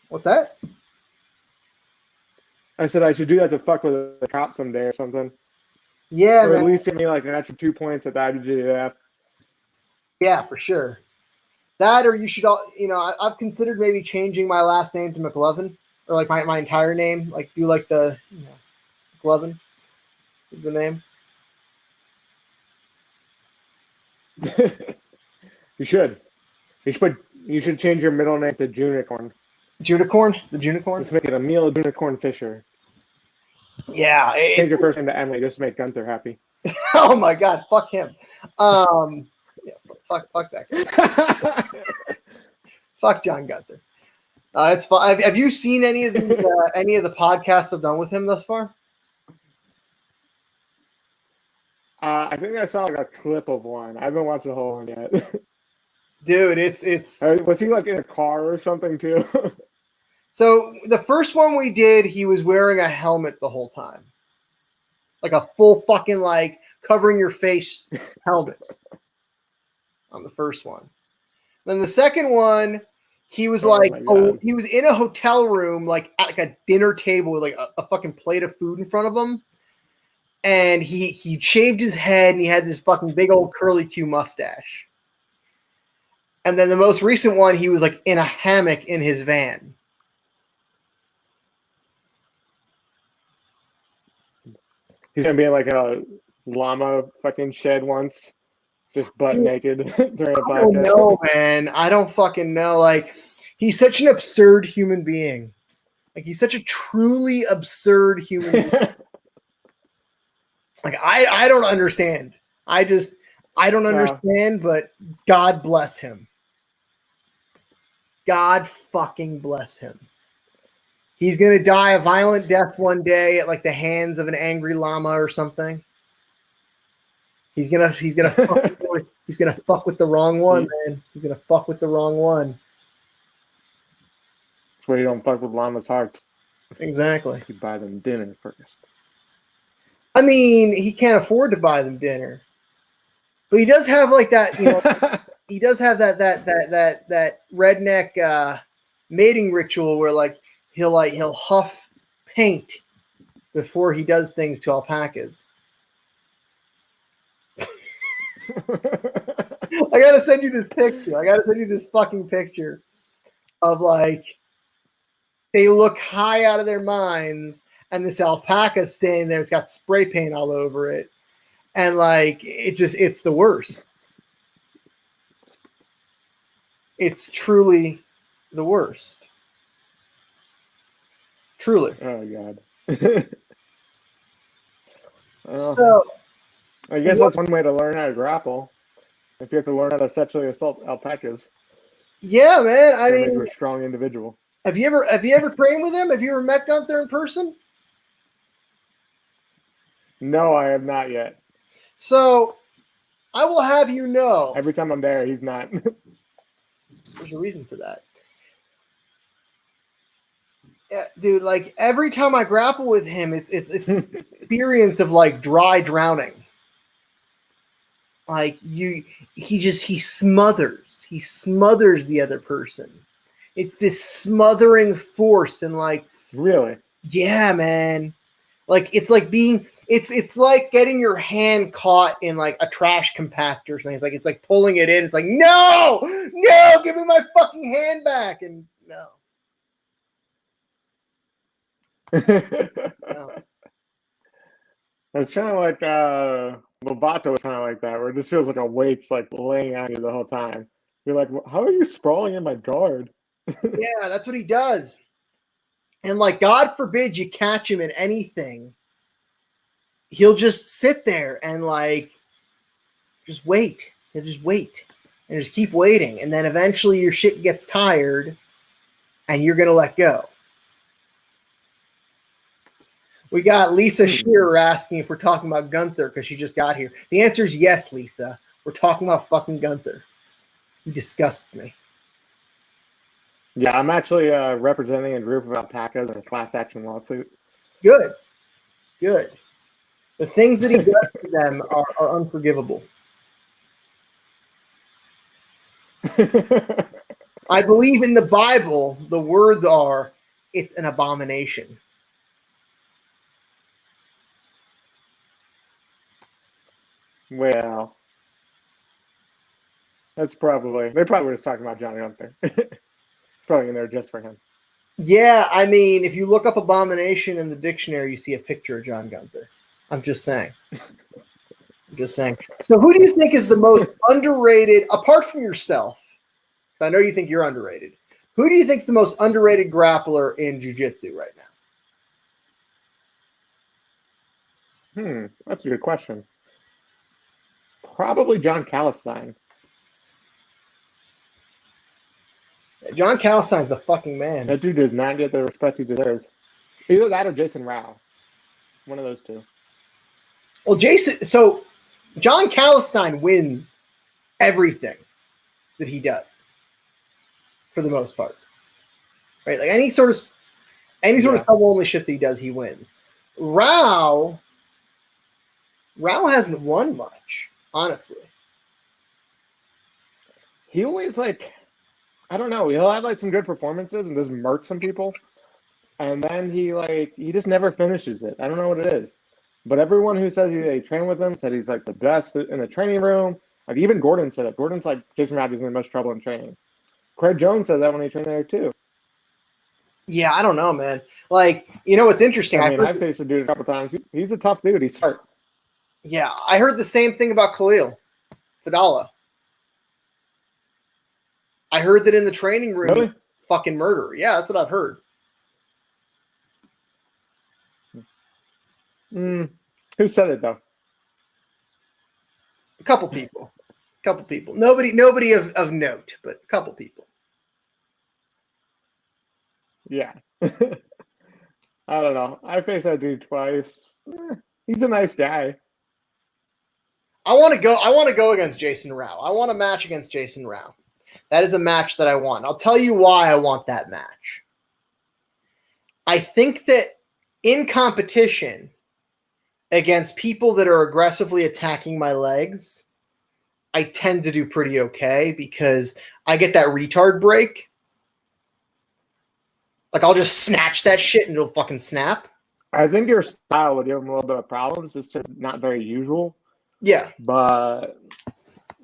What's that? I said I should do that to fuck with the cop someday or something. Yeah, or man. at least give me like an extra 2 points at the IBJJF. Yeah, for sure. That, or you should, I've considered maybe changing my last name to McLovin, or like my entire name, like do like the McLovin is the name. You should. You should change your middle name to Junicorn. Junicorn? The Junicorn? Let's make it Emil Junicorn Fisher. Yeah. Change your first name to Emily just to make Gunther happy. Oh my God, fuck him. Yeah, fuck that guy. Fuck John Gunther. It's fun. Have you seen any of the podcasts I've done with him thus far? I think I saw like a clip of one. I haven't watched the whole one yet. Dude, it's was he like in a car or something too? So the first one we did, he was wearing a helmet the whole time. Like a full fucking like covering your face helmet on the first one. Then the second one, he was he was in a hotel room, like at like a dinner table with like a fucking plate of food in front of him. And he shaved his head and he had this fucking big old curly Q mustache. And then the most recent one, he was like in a hammock in his van. He's gonna be in like a llama fucking shed once, just butt naked during a podcast. I don't know, man. I don't fucking know. Like, he's such an absurd human being. Like, he's such a truly absurd human being. Like, I don't understand. I don't understand, but God bless him. God fucking bless him. He's gonna die a violent death one day at like the hands of an angry llama or something. He's gonna fuck with the wrong one, man. He's gonna fuck with the wrong one. That's where you don't fuck with llamas' hearts. Exactly. You buy them dinner first. I mean, he can't afford to buy them dinner, but he does have like that. He does have that redneck mating ritual where like he'll huff paint before he does things to alpacas. I gotta send you this picture. I gotta send you this fucking picture of like they look high out of their minds, and this alpaca standing there. It's got spray paint all over it, and like it's the worst. It's truly the worst. Truly. Oh God. So I guess that's one way to learn how to grapple. If you have to learn how to sexually assault alpacas. Yeah, man. I mean, you're a strong individual. Have you ever trained with him? Have you ever met Gunther in person? No, I have not yet. So I will have you know. Every time I'm there, he's not. There's a reason for that. Yeah, dude, like every time I grapple with him, it's experience of like dry drowning. Like he smothers the other person. It's this smothering force, and like, really, yeah, man. Like it's like it's like getting your hand caught in like a trash compactor or something. It's like pulling it in. It's like, no, give me my fucking hand back. And no. No. It's kind of like Lovato is kind of like that, where it just feels like a weight's like laying on you the whole time. You're like, how are you sprawling in my guard? Yeah, that's what he does. And like, God forbid you catch him in anything. He'll just sit there and like just wait. He'll just wait and just keep waiting. And then eventually your shit gets tired and you're gonna let go. We got Lisa Shearer asking if we're talking about Gunther because she just got here. The answer is yes, Lisa. We're talking about fucking Gunther. He disgusts me. Yeah, I'm actually representing a group of alpacas in a class action lawsuit. Good. The things that he does to them are unforgivable. I believe in the Bible, the words are, it's an abomination. Well, they're probably just talking about Johnny Gunther. It's probably in there just for him. Yeah, I mean, if you look up abomination in the dictionary, you see a picture of John Gunther. I'm just saying. So who do you think is the most underrated, apart from yourself? I know you think you're underrated. Who do you think is the most underrated grappler in jiu-jitsu right now? That's a good question. Probably John Calistine. John Calistine's the fucking man. That dude does not get the respect he deserves. Either that or Jason Rao. One of those two. Well, John Calistine wins everything that he does, for the most part. Right? Like any sort of sub-only shit that he does, he wins. Rao hasn't won much, honestly. He always I don't know. He'll have some good performances and just murk some people, and then he just never finishes it. I don't know what it is, but everyone who says they train with him said he's the best in the training room. Like even Gordon said it. Gordon's Jason Rao is in the most trouble in training. Craig Jones said that when he trained there too. Yeah, I don't know, man. What's interesting? I faced a dude a couple times. He's a tough dude. He's smart. Yeah, I heard the same thing about Khalil Fadala. I heard that in the training room, really? Fucking murderer. Yeah, that's what I've heard. Who said it though? A couple people. Nobody of note, but a couple people. Yeah. I don't know. I faced that dude twice. He's a nice guy. I want to go against Jason Rao. I want a match against Jason Rao. That is a match that I want. I'll tell you why I want that match. I think that in competition against people that are aggressively attacking my legs, I tend to do pretty okay because I get that retard break. I'll just snatch that shit and it'll fucking snap. I think your style would give him a little bit of problems. It's just not very usual. Yeah. But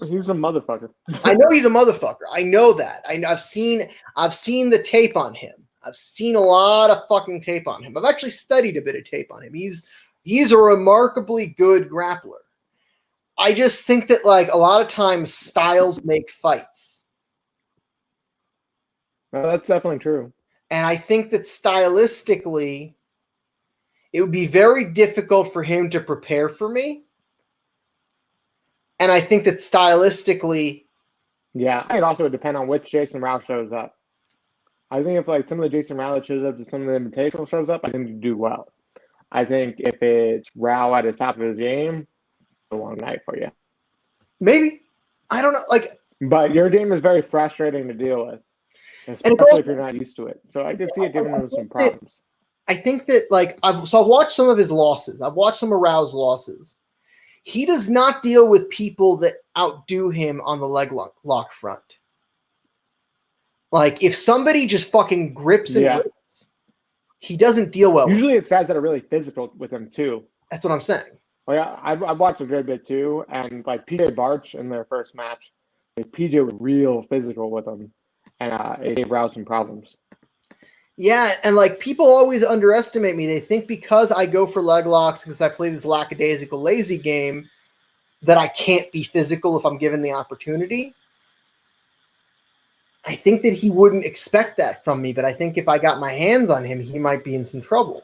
he's a motherfucker. I know he's a motherfucker. I know that. I've seen the tape on him. I've seen a lot of fucking tape on him. I've actually studied a bit of tape on him. He's a remarkably good grappler. I just think that a lot of times styles make fights. No, that's definitely true. And I think that stylistically, it would be very difficult for him to prepare for me. And I think that stylistically... Yeah, it also would depend on which Jason Rao shows up. I think if some of the Jason Rao that shows up to some of the Invitational shows up, I think you do well. I think if it's Rao at the top of his game, it's a long night for you. Maybe. I don't know. But your game is very frustrating to deal with, especially if you're not used to it. So I could see it giving him some problems. I think that I've watched some of his losses. I've watched some of Rao's losses. he does not deal with people that outdo him on the leg lock front. Like, if somebody just fucking grips and rips, he doesn't deal well. Usually it's guys that are really physical with him, too. That's what I'm saying. Like, I watched a good bit, too, and, like, PJ Barch in their first match, like, PJ was real physical with him, and it gave Rouse some problems. Yeah, and, like, people always underestimate me. They think because I go for leg locks, because I play this lackadaisical lazy game, that I can't be physical if I'm given the opportunity. I think that he wouldn't expect that from me, but I think if I got my hands on him, he might be in some trouble.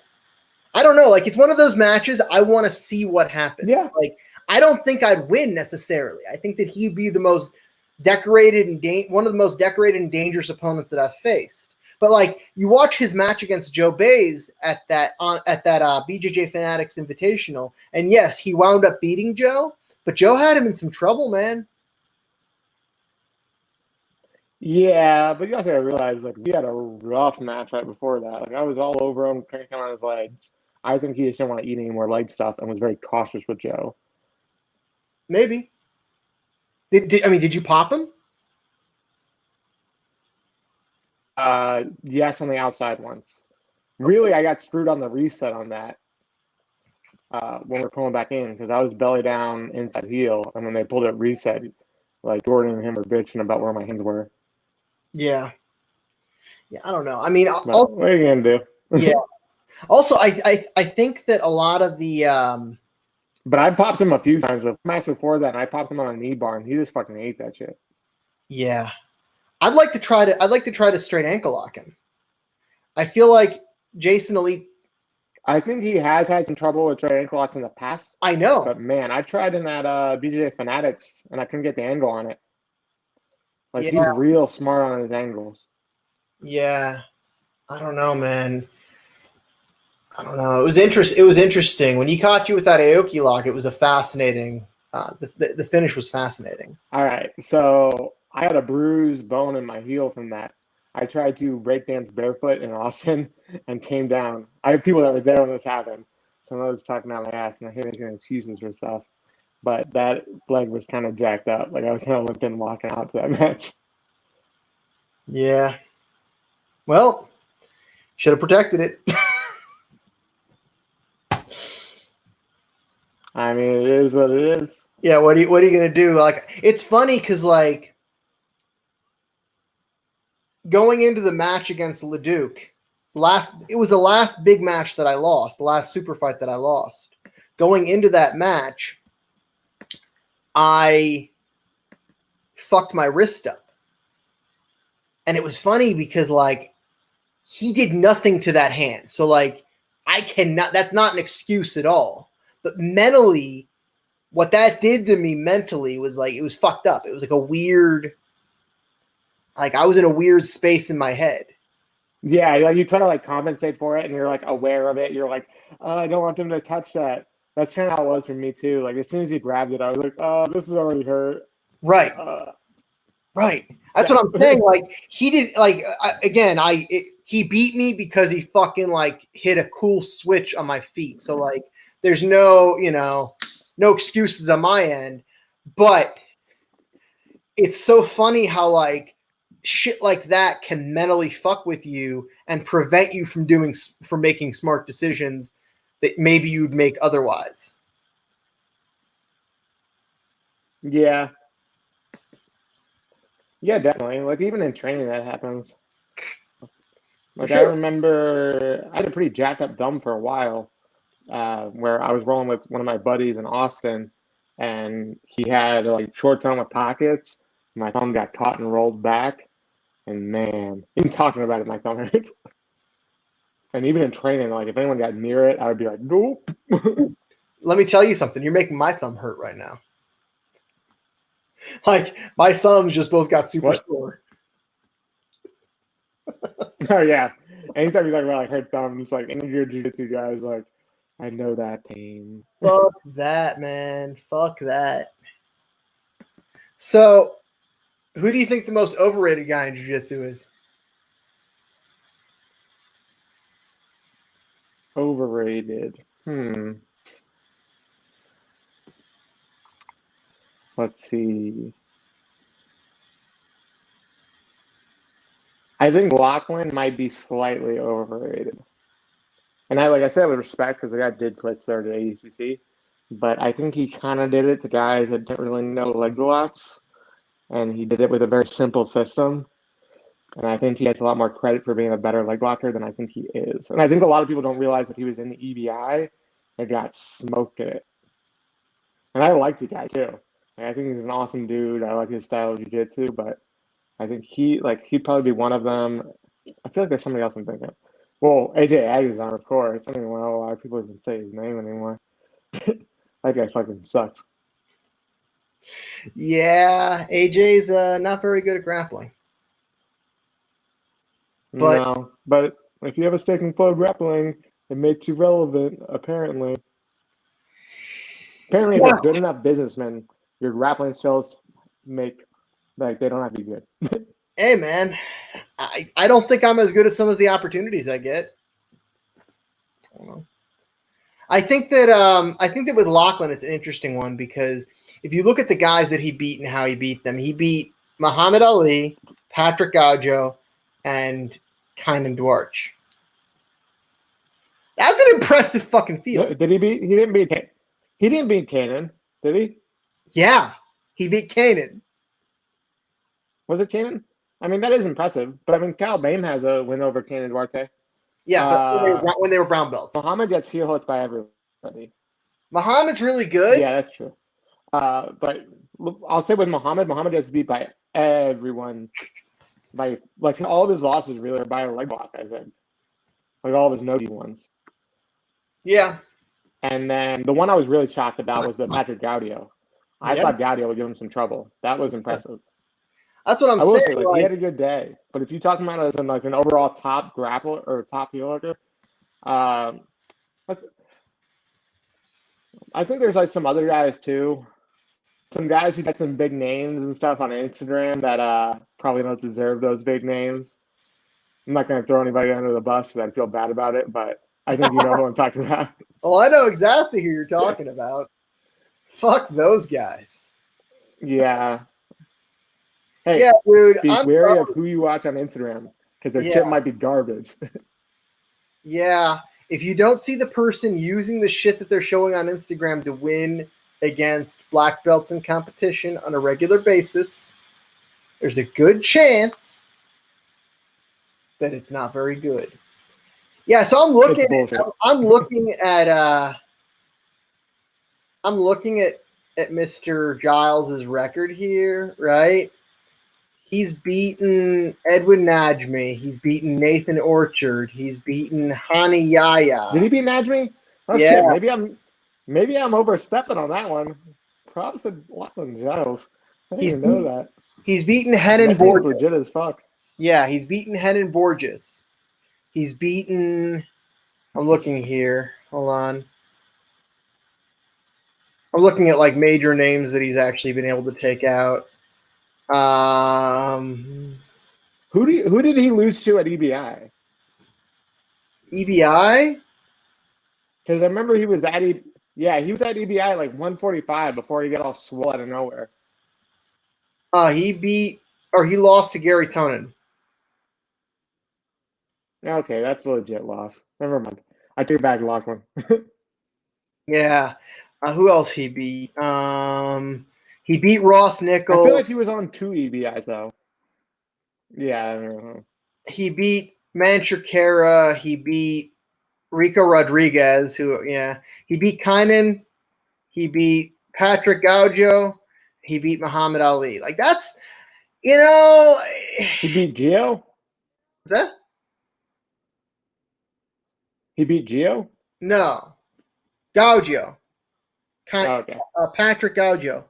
I don't know. Like, it's one of those matches I want to see what happens. Yeah. Like, I don't think I'd win necessarily. I think that he'd be the most decorated and one of the most decorated and dangerous opponents that I've faced. But like, you watch his match against Joe Bays at that BJJ Fanatics Invitational, and yes, he wound up beating Joe, but Joe had him in some trouble, man. Yeah, but you also gotta realize, like, we had a rough match right before that. Like, I was all over him, cranking on his legs. I think he just didn't want to eat any more leg stuff and was very cautious with Joe. Maybe. Did you pop him? Yes, on the outside once. Really, I got screwed on the reset on that when we're pulling back in, because I was belly down inside heel, and when they pulled it reset, like, Jordan and him were bitching about where my hands were. Yeah. Yeah, I don't know. I mean, But what are you gonna do? Yeah. Also, I think that a lot of the But I popped him a few times. The match before that, and I popped him on a knee bar, and he just fucking ate that shit. Yeah. I'd like to try to straight ankle lock him. I feel like Jason Elite. I think he has had some trouble with straight ankle locks in the past. I know. But man, I tried in that BJJ Fanatics, and I couldn't get the angle on it. Like, he's real smart on his angles. Yeah. I don't know, man. I don't know. It was interesting. When he caught you with that Aoki lock, it was a fascinating the finish was fascinating. All right. So I had a bruised bone in my heel from that. I tried to breakdance barefoot in Austin and came down. I have people that were there when this happened. So I was talking out my ass and I hate making excuses for stuff. But that leg was kind of jacked up. Like, I was kind of limping walking out to that match. Yeah. Well, should have protected it. I mean, it is what it is. Yeah, what are you gonna do? Like, it's funny because, like, going into the match against Leduc, it was the last big match that I lost, the last super fight that I lost. Going into that match, I fucked my wrist up. And it was funny because, like, he did nothing to that hand. So, like, that's not an excuse at all. But mentally, what that did to me mentally was, like, it was fucked up. It was like a weird, like, I was in a weird space in my head. Yeah, like, you try to, like, compensate for it and you're, like, aware of it. You're like, oh, I don't want them to touch that. That's kind of how it was for me too. Like, as soon as he grabbed it, I was like, oh, this is already hurt. Right. Right. That's what I'm saying. Like, he did, like, he beat me because he fucking, like, hit a cool switch on my feet. So, like, there's no excuses on my end. But it's so funny how, like, shit like that can mentally fuck with you and prevent you from making smart decisions that maybe you'd make otherwise. Yeah. Yeah, definitely. Like, even in training, that happens. Like, sure. I remember I had a pretty jacked up thumb for a while, where I was rolling with one of my buddies in Austin, and he had, like, shorts on with pockets. My thumb got caught and rolled back, and man, even talking about it, my thumb hurts. And even in training, like, if anyone got near it, I would be like, nope. Let me tell you something. You're making my thumb hurt right now. Like, my thumbs just both got super sore. Oh, yeah. Anytime you talk about, like, hurt thumbs, like, any of your jiu-jitsu guys, like, I know that pain. Fuck that, man. Fuck that. So, who do you think the most overrated guy in jiu-jitsu is? Overrated. Let's see. I think Lachlan might be slightly overrated. And like I said, with respect, because the guy did blitz there to ADCC, but I think he kind of did it to guys that didn't really know leg blocks, and he did it with a very simple system. And I think he has a lot more credit for being a better leg blocker than I think he is. And I think a lot of people don't realize that he was in the EBI and got smoked at it. And I like the guy too. I think he's an awesome dude. I like his style of jiu-jitsu, but I think he'd probably be one of them. I feel like there's somebody else I'm thinking of. Well, AJ Agazon, of course. I don't even know why people even say his name anymore. That guy fucking sucks. Yeah, AJ's not very good at grappling. No, but if you have a stick and flow grappling, it makes you relevant, apparently. Apparently, if you're good enough businessman, your grappling skills they don't have to be good. Hey, man, I don't think I'm as good as some of the opportunities I get. I don't know. I think that with Lachlan, it's an interesting one because if you look at the guys that he beat and how he beat them, he beat Muhammad Ali, Patrick Gaudio, and Kaynan Duarte. That's an impressive fucking field. Did he beat? He didn't beat. He didn't beat Kaynan, did he? Yeah, he beat Kaynan. Was it Kaynan? I mean, that is impressive. But I mean, Cal Bain has a win over Kaynan Duarte. Yeah, but when they were brown belts. Muhammad gets heel hooked by everybody. Muhammad's really good. Yeah, that's true. But I'll say with Muhammad gets beat by everyone. By all of his losses really are by a leg block, I think. Like all of his no-gi ones. Yeah. And then the one I was really shocked about was the Patrick Gaudio. I thought Gaudio would give him some trouble. That was impressive. That's what I'm saying. Say, he had a good day. But if you talk about it as an overall top grappler or top heel hooker, I think there's some other guys too. Some guys who got some big names and stuff on Instagram that probably don't deserve those big names. I'm not going to throw anybody under the bus because I feel bad about it, but I think you know who I'm talking about. Oh, I know exactly who you're talking about. Fuck those guys. Yeah. Hey, yeah, dude. Be wary of who you watch on Instagram because their shit might be garbage. Yeah. If you don't see the person using the shit that they're showing on Instagram to win against black belts in competition on a regular basis, there's a good chance that it's not very good. Yeah, so I'm looking at Mr. Giles's record here, right? He's beaten Edwin Najmi. He's beaten Nathan Orchard. He's beaten Hani Yaya. Did he beat Najmi? Oh shit! Maybe I'm overstepping on that one. Props to Lachlan Giles. I didn't even know that. He's beaten Henan Borges. Legit as fuck. Yeah, he's beaten Henan Borges. He's beaten. I'm looking here. Hold on. I'm looking at major names that he's actually been able to take out. Who did he lose to at EBI? EBI? Because I remember he was at he was at EBI 145 before he got all swole out of nowhere. He lost to Gary Tonin. Okay, that's a legit loss. Never mind. I take back Lachlan. Yeah. Who else he beat? He beat Ross Nickel. I feel like he was on 2 EBIs though. Yeah, I don't know. He beat Manchur Kara. He beat Rico Rodriguez, he beat Kaynan. He beat Patrick Gaudio. He beat Muhammad Ali. That's, He beat Gio? What's that? He beat Gio? No. Gaudio. Okay. Patrick Gaudio.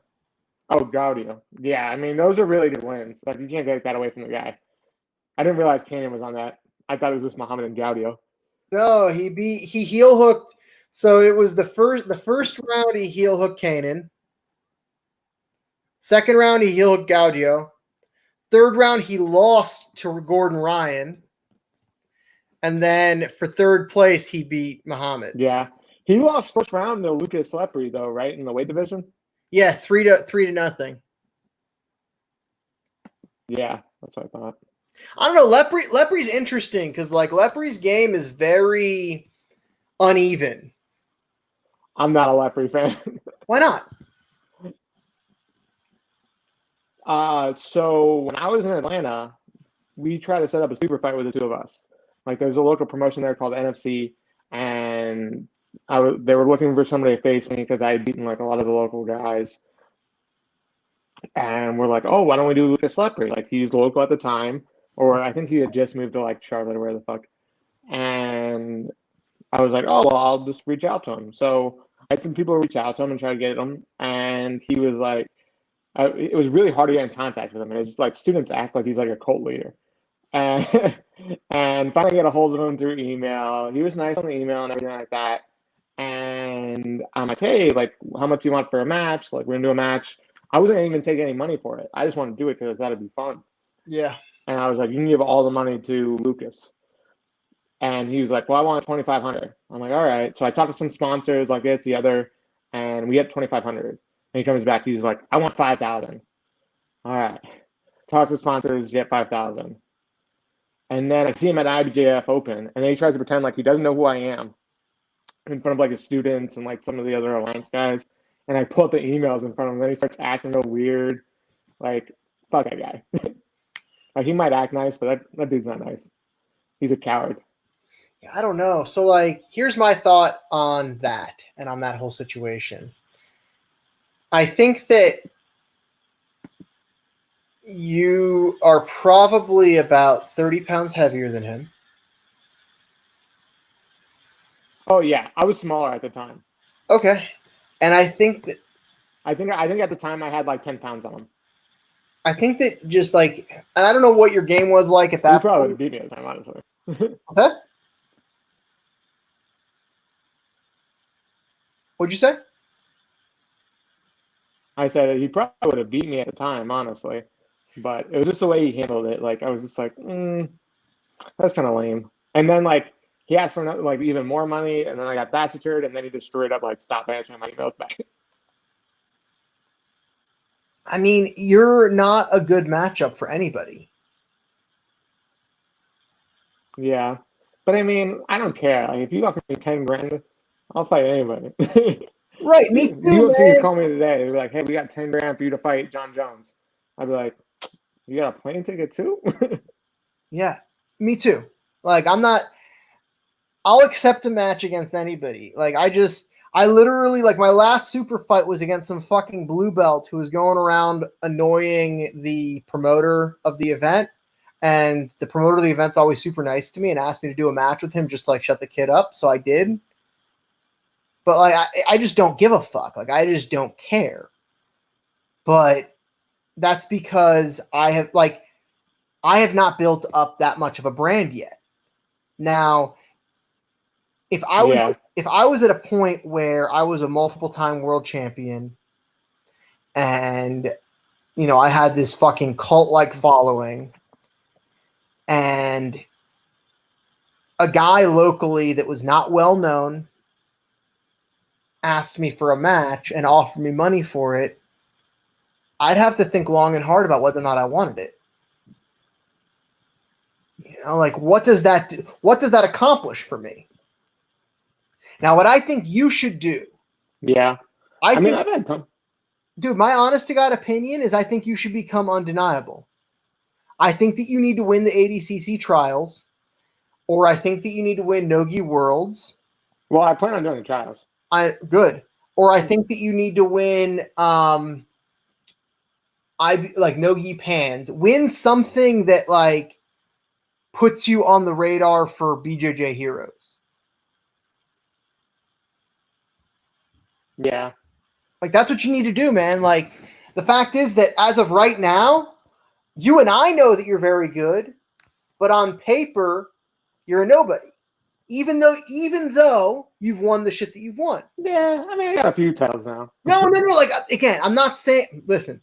Oh, Gaudio. Yeah, I mean, those are really good wins. You can't take that away from the guy. I didn't realize Kaynan was on that. I thought it was just Muhammad and Gaudio. No, he heel hooked. So it was the first round he heel hooked Kaynan. Second round he heel hooked Gaudio. Third round he lost to Gordon Ryan. And then for third place he beat Muhammad. Yeah. He lost first round to Lucas Lepre though, right? In the weight division? Yeah, 3-0. Yeah, that's what I thought. I don't know. Lepri's interesting because like Lepri's game is very uneven. I'm not a Lepri fan. Why not? So when I was in Atlanta, we tried to set up a super fight with the two of us. Like there's a local promotion there called NFC, and they were looking for somebody to face me because I had beaten like a lot of the local guys. And we're like, oh, why don't we do Lucas Lepri? Like he's local at the time, or I think he had just moved to like Charlotte or where the fuck. And I was like, oh, well, I'll just reach out to him. So I had some people reach out to him and try to get him, and he was like, it was really hard to get in contact with him. And it's like students act like he's like a cult leader. And and finally get a hold of him through email. He was nice on the email and everything like that. And I'm like, hey, like, how much do you want for a match? Like, we're gonna do a match. I wasn't gonna even take any money for it. I just wanted to do it because I thought it'd be fun. Yeah. And I was like, you can give all the money to Lucas. And he was like, well, I want 2,500. I'm like, all right. So I talked to some sponsors, like get it together, and we get 2,500. And he comes back, he's like, I want 5,000. All right. Talk to sponsors, get 5,000. And then I see him at IBJF Open, and then he tries to pretend like he doesn't know who I am in front of like his students and like some of the other Alliance guys. And I pull up the emails in front of him, and then he starts acting real weird. Like, fuck that guy. Like, he might act nice, but that dude's not nice. He's a coward. Yeah, I don't know. So, like, here's my thought on that and on that whole situation. I think that you are probably about 30 pounds heavier than him. Oh yeah, I was smaller at the time. Okay, and I think I think at the time I had like 10 pounds on him. I think that just like, and I don't know what your game was like at that. You probably would beat me at the time, honestly. What's that? What'd you say? I said he probably would have beat me at the time, honestly. But it was just the way he handled it. Like I was just like, that's kind of lame. And then like he asked for like even more money, and then I got that secured, and then he just straight up like stopped answering my emails back. I mean, you're not a good matchup for anybody. Yeah, but I mean, I don't care. Like if you offer me 10 grand, I'll fight anybody. Right, me too. UFC would call me today. They'd be like, "Hey, we got 10 grand for you to fight John Jones." I'd be like, "You got a plane ticket too?" Yeah, me too. Like I'll accept a match against anybody. Like I literally, like my last super fight was against some fucking blue belt who was going around annoying the promoter of the event. And the promoter of the event's always super nice to me and asked me to do a match with him just to like shut the kid up. So I did. But like I just don't give a fuck. Like I just don't care. But that's because I have not built up that much of a brand yet. Now, if I was at a point where I was a multiple time world champion and you know I had this fucking cult like following and a guy locally that was not well known asked me for a match and offered me money for it, I'd have to think long and hard about whether or not I wanted it. You know, like what does that do? What does that accomplish for me? Now, what I think you should do. Yeah. I mean, think, I've had time. Dude, my honest to God opinion is I think you should become undeniable. I think that you need to win the ADCC trials, or I think that you need to win Nogi Worlds. Well, I plan on doing the trials. Good. Or I think that you need to win Nogi Pans. Win something that like puts you on the radar for BJJ heroes. Yeah. Like that's what you need to do, man. Like the fact is that as of right now, you and I know that you're very good, but on paper, you're a nobody. Even though you've won the shit that you've won. Yeah, I mean, I got a few titles now. No. Like again, I'm not saying. Listen,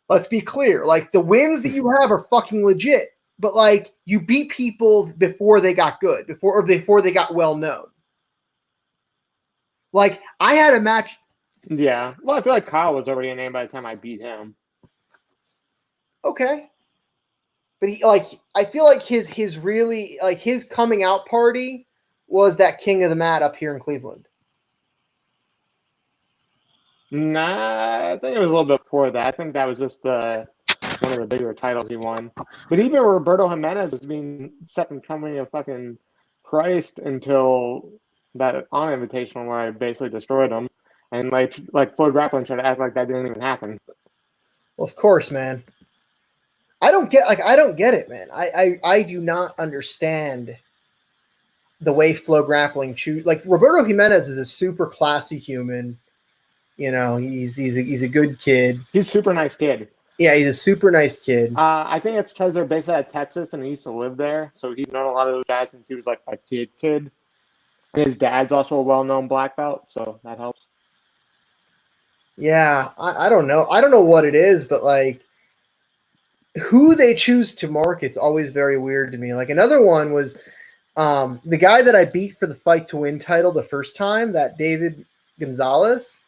let's be clear. Like the wins that you have are fucking legit, but like you beat people before they got good, before they got well known. Like I had a match. Yeah. Well, I feel like Kyle was already a name by the time I beat him. Okay. But I feel like his really like his coming out party was that King of the Mat up here in Cleveland. Nah, I think it was a little bit before that. I think that was just one of the bigger titles he won. But even Roberto Jimenez was being second coming of fucking Christ until that on Invitational where I basically destroyed him. And like Floyd Grappling tried to act like that didn't even happen. Well, of course, man. I don't get it, man. I do not understand the way Flow Grappling choose. Like Roberto Jimenez is a super classy human. You know, he's a good kid. He's a super nice kid. Yeah, he's a super nice kid. I think it's because they're based out of Texas and he used to live there, so he's known a lot of those guys since he was like a kid. And his dad's also a well-known black belt, so that helps. Yeah, I don't know. I don't know what it is, but like who they choose to market's always very weird to me. Like another one was the guy that I beat for the Fight to Win title the first time, that David Gonzalez.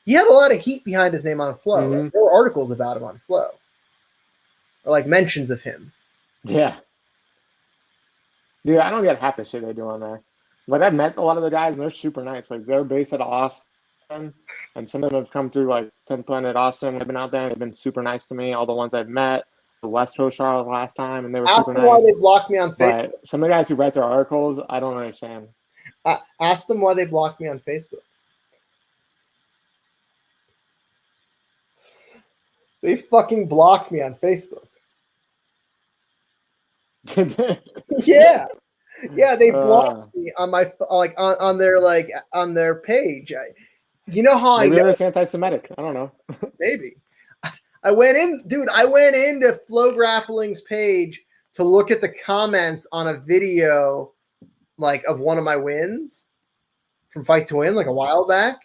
He had a lot of heat behind his name on Flow. Mm-hmm. Like, there were articles about him on Flow, or like mentions of him. Yeah. Dude, I don't get half the shit they do on there. Like I've met a lot of the guys and they're super nice. Like they're based out of Austin, and some of them have come through like 10th Planet Austin when I've been out there. They've been super nice to me. All the ones I've met, the West Coast Charlotte last time, and they were super nice. Why they blocked me on Facebook. But some of the guys who write their articles, I don't understand. Ask them why they blocked me on Facebook. They fucking blocked me on Facebook. Yeah. Yeah, they blocked me on my on their page. You know how maybe they're anti-Semitic. I don't know. Maybe. I went into Flow Grappling's page to look at the comments on a video like of one of my wins from Fight to Win like a while back.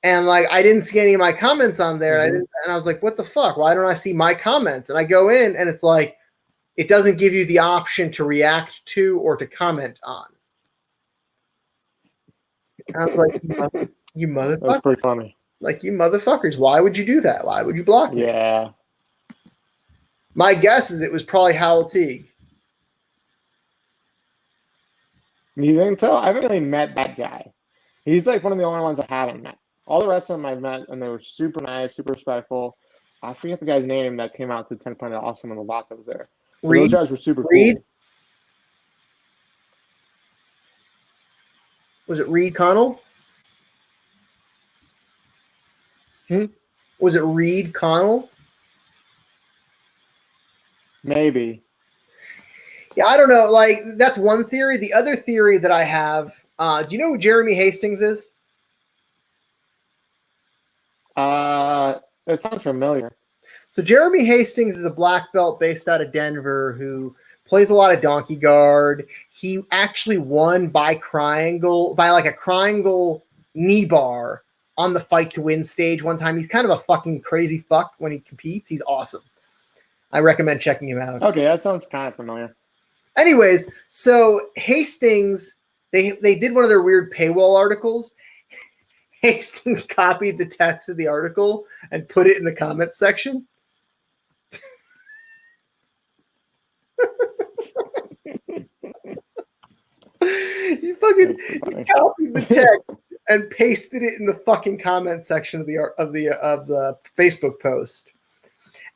And like I didn't see any of my comments on there. Mm-hmm. And I was like, what the fuck? Why don't I see my comments? And I go in and it's like it doesn't give you the option to react to or to comment on. And I was like, you motherfucker. That's pretty funny. Like, you motherfuckers, why would you do that? Why would you block me? Yeah. My guess is it was probably Howell Teague. You think so? I haven't really met that guy. He's like one of the only ones I haven't met. All the rest of them I've met, and they were super nice, super respectful. I forget the guy's name that came out to 10 Planet Awesome and the lot that was there. Those guys were super cool. Was it Reed Connell? Was it Reed Connell? Maybe. Yeah, I don't know. Like, that's one theory. The other theory that I have, do you know who Jeremy Hastings is? It sounds familiar. So Jeremy Hastings is a black belt based out of Denver who plays a lot of donkey guard. He actually won by a triangle knee bar on the Fight to Win stage one time. He's kind of a fucking crazy fuck when he competes. He's awesome. I recommend checking him out. Okay, that sounds kind of familiar. Anyways, so Hastings, they did one of their weird paywall articles. Hastings copied the text of the article and put it in the comment section. He copied the text and pasted it in the fucking comment section of the Facebook post.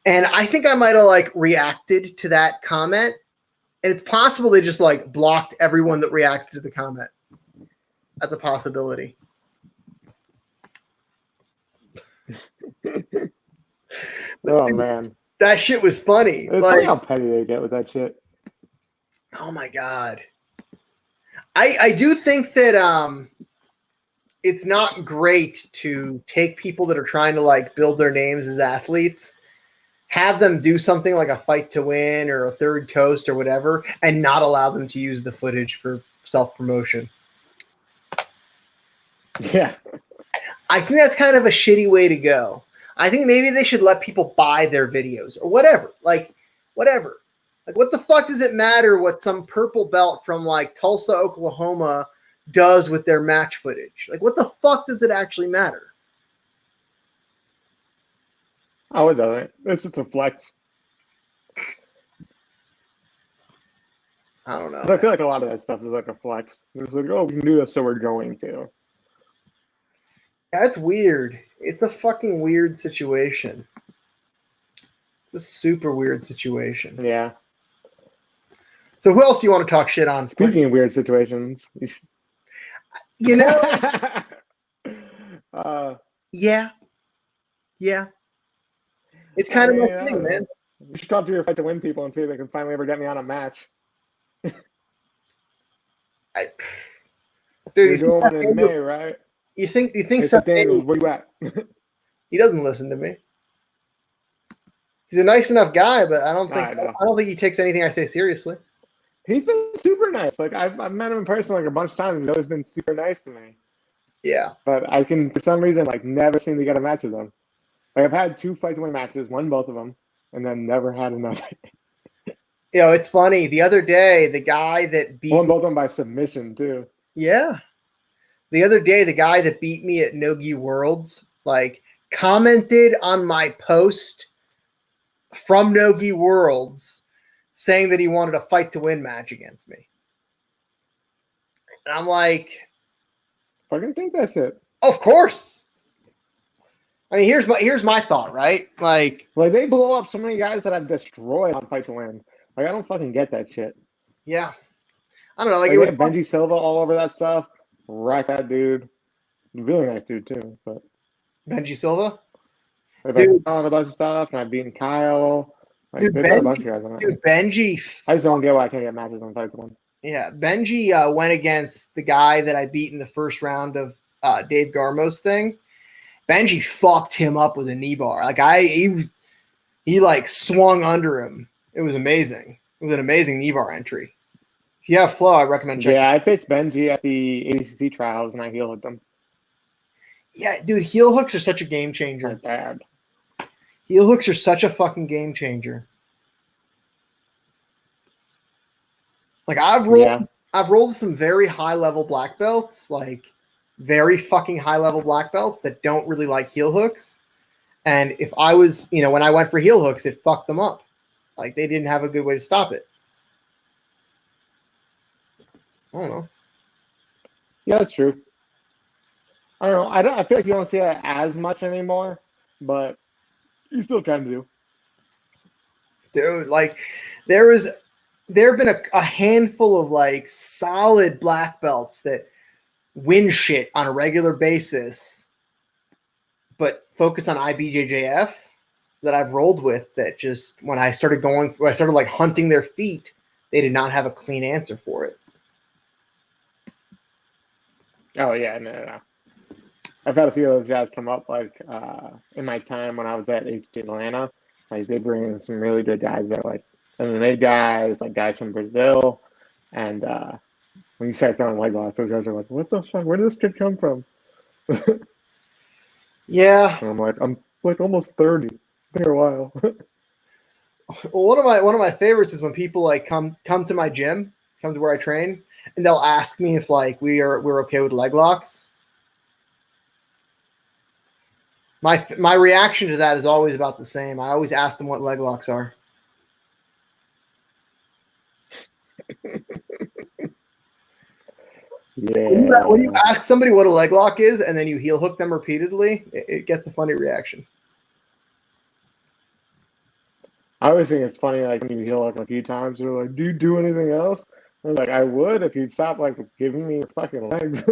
And I think I might have like reacted to that comment. And it's possible they just like blocked everyone that reacted to the comment. That's a possibility. Oh man, that shit was funny. It's like how petty they get with that shit. Oh my god. I do think that it's not great to take people that are trying to like build their names as athletes, have them do something like a Fight to Win or a Third Coast or whatever, and not allow them to use the footage for self-promotion. Yeah. I think that's kind of a shitty way to go. I think maybe they should let people buy their videos or whatever. Like, whatever. Like, what the fuck does it matter what some purple belt from, like, Tulsa, Oklahoma does with their match footage? Like, what the fuck does it actually matter? Oh, it doesn't. It's just a flex. I don't know. I feel like a lot of that stuff is like a flex. It's like, oh, we can do this, so we're going to. That's weird. It's a fucking weird situation. It's a super weird situation. Yeah. So who else do you want to talk shit on? Speaking of weird situations, you know. Yeah. It's kind of my thing, man. You should talk to your Fight to Win people and see if they can finally ever get me on a match. Dude, you're going in May, right? You think Daniels, where you at? He doesn't listen to me. He's a nice enough guy, but I don't think he takes anything I say seriously. He's been super nice. Like I've met him in person like a bunch of times. He's always been super nice to me. Yeah. But I can, for some reason, like never seem to get a match with him. Like I've had 2 Fight to Win matches, won both of them, and then never had another. It's funny. The other day, the guy that beat won both of them by submission too. Yeah. The other day, the guy that beat me at Nogi Worlds, like, commented on my post from Nogi Worlds saying that he wanted a Fight to Win match against me. And I'm like, fucking think that shit. Of course. I mean, here's my thought, right? Like they blow up so many guys that I've destroyed on Fight to Win. Like I don't fucking get that shit. Yeah. I don't know. Like it was Benji Silva all over that stuff. Right, that dude. Really nice dude too. But Benji Silva? Dude, a bunch of stuff, and I've beaten Kyle. Like, dude, there's a bunch of guys on that. Dude, Benji. I just don't get why I can't get matches on Fight to Win. Yeah, Benji went against the guy that I beat in the first round of Dave Garmo's thing. Benji fucked him up with a knee bar. Like he like swung under him. It was amazing. It was an amazing knee bar entry. If you have flow, I recommend checking. Yeah, I faced Benji at the ADCC trials and I heel hooked him. Yeah, dude, heel hooks are such a game changer. Not bad. Heel hooks are such a fucking game changer. Like I've rolled some very high level black belts, like very fucking high level black belts that don't really like heel hooks. And if I was, when I went for heel hooks, it fucked them up. Like they didn't have a good way to stop it. I don't know. Yeah, that's true. I don't know. I feel like you don't see that as much anymore, but you still kind of do. Dude, like there have been a handful of like solid black belts that win shit on a regular basis, but focus on IBJJF that I've rolled with that just when I started like hunting their feet, they did not have a clean answer for it. Oh yeah, no. I've had a few of those guys come up like in my time when I was at HT Atlanta. Like they bring in some really good guys that like MMA guys, like guys from Brazil. And when you start throwing leg locks, those guys are like, what the fuck? Where did this kid come from? Yeah. And I'm like almost 30. Been here a while. Well, one of my favorites is when people like come to my gym, come to where I train, and they'll ask me if like we're okay with leg locks. My reaction to that is always about the same. I always ask them what leg locks are. Yeah. When you ask somebody what a leg lock is and then you heel hook them repeatedly, it gets a funny reaction. I always think it's funny, like when you heel hook a few times, you're like, do you do anything else? I'm like, I would if you'd stop like giving me your fucking legs.